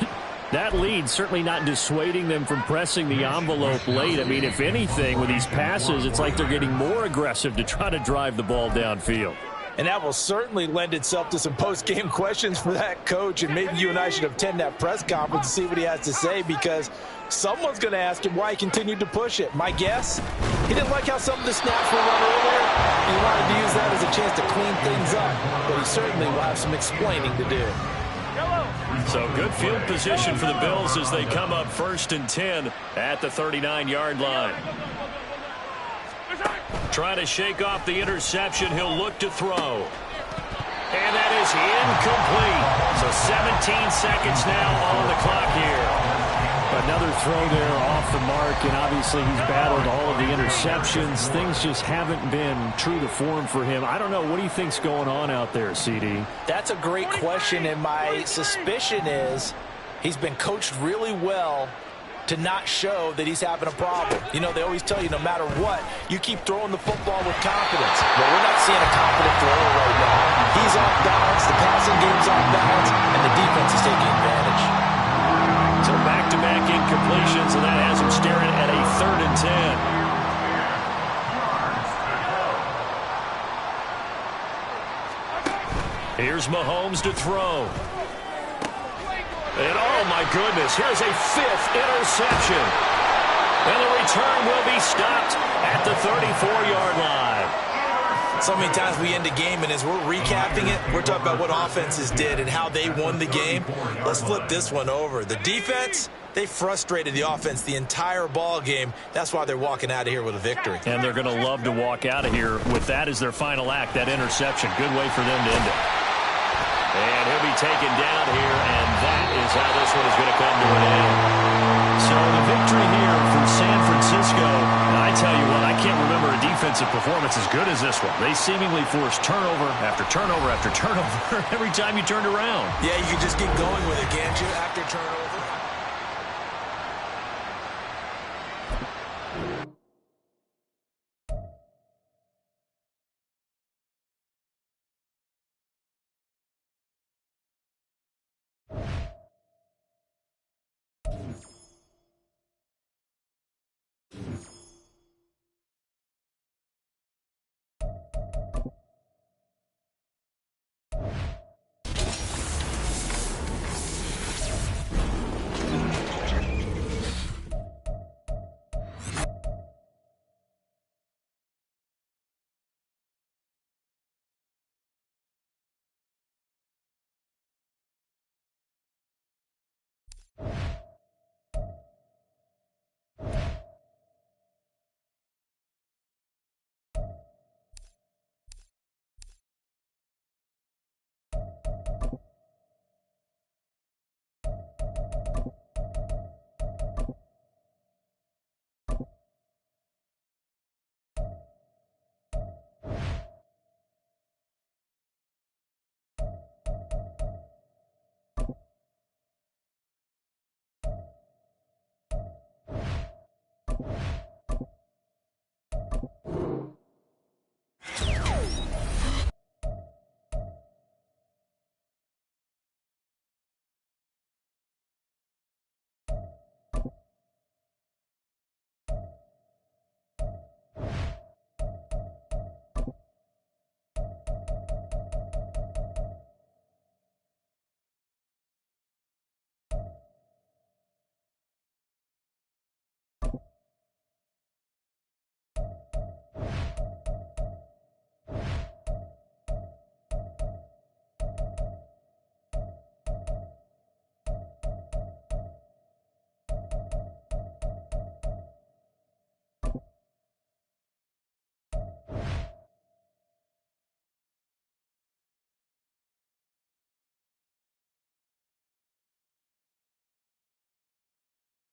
that lead certainly not dissuading them from pressing the envelope late. I mean, if anything, with these passes, it's like they're getting more aggressive to try to drive the ball downfield. And that will certainly lend itself to some post-game questions for that coach, and maybe you and I should attend that press conference to see what he has to say, because someone's going to ask him why he continued to push it. My guess, he didn't like how some of the snaps were run earlier. He wanted to use that as a chance to clean things up, but he certainly will have some explaining to do. So good field position for the Bills as they come up 1st and 10 at the 39-yard line. Trying to shake off the interception. He'll look to throw. And that is incomplete. So 17 seconds now on the clock here. Another throw there off the mark, and obviously he's battled all of the interceptions. Things just haven't been true to form for him. I don't know. What do you think's going on out there, CD? That's a great question, and my suspicion is he's been coached really well to not show that he's having a problem. You know, they always tell you no matter what, you keep throwing the football with confidence. But we're not seeing a confident thrower right now. He's off balance, the passing game's off balance, and the defense is taking advantage. So back-to-back incompletions, and that has him staring at a 3rd and 10. Here's Mahomes to throw. And oh my goodness, here's a 5th interception. And the return will be stopped at the 34-yard line. So many times we end a game, and as we're recapping it, we're talking about what offenses did and how they won the game. Let's flip this one over. The defense, they frustrated the offense the entire ball game. That's why they're walking out of here with a victory. And they're going to love to walk out of here with that as their final act, that interception. Good way for them to end it. And he'll be taken down here, and that is how this one is going to come to an end. So the victory here for San Francisco, and I tell you what, I can't remember a defensive performance as good as this one. They seemingly forced turnover after turnover after turnover every time you turned around. Yeah, you can just keep going with it, can't you, after turnover?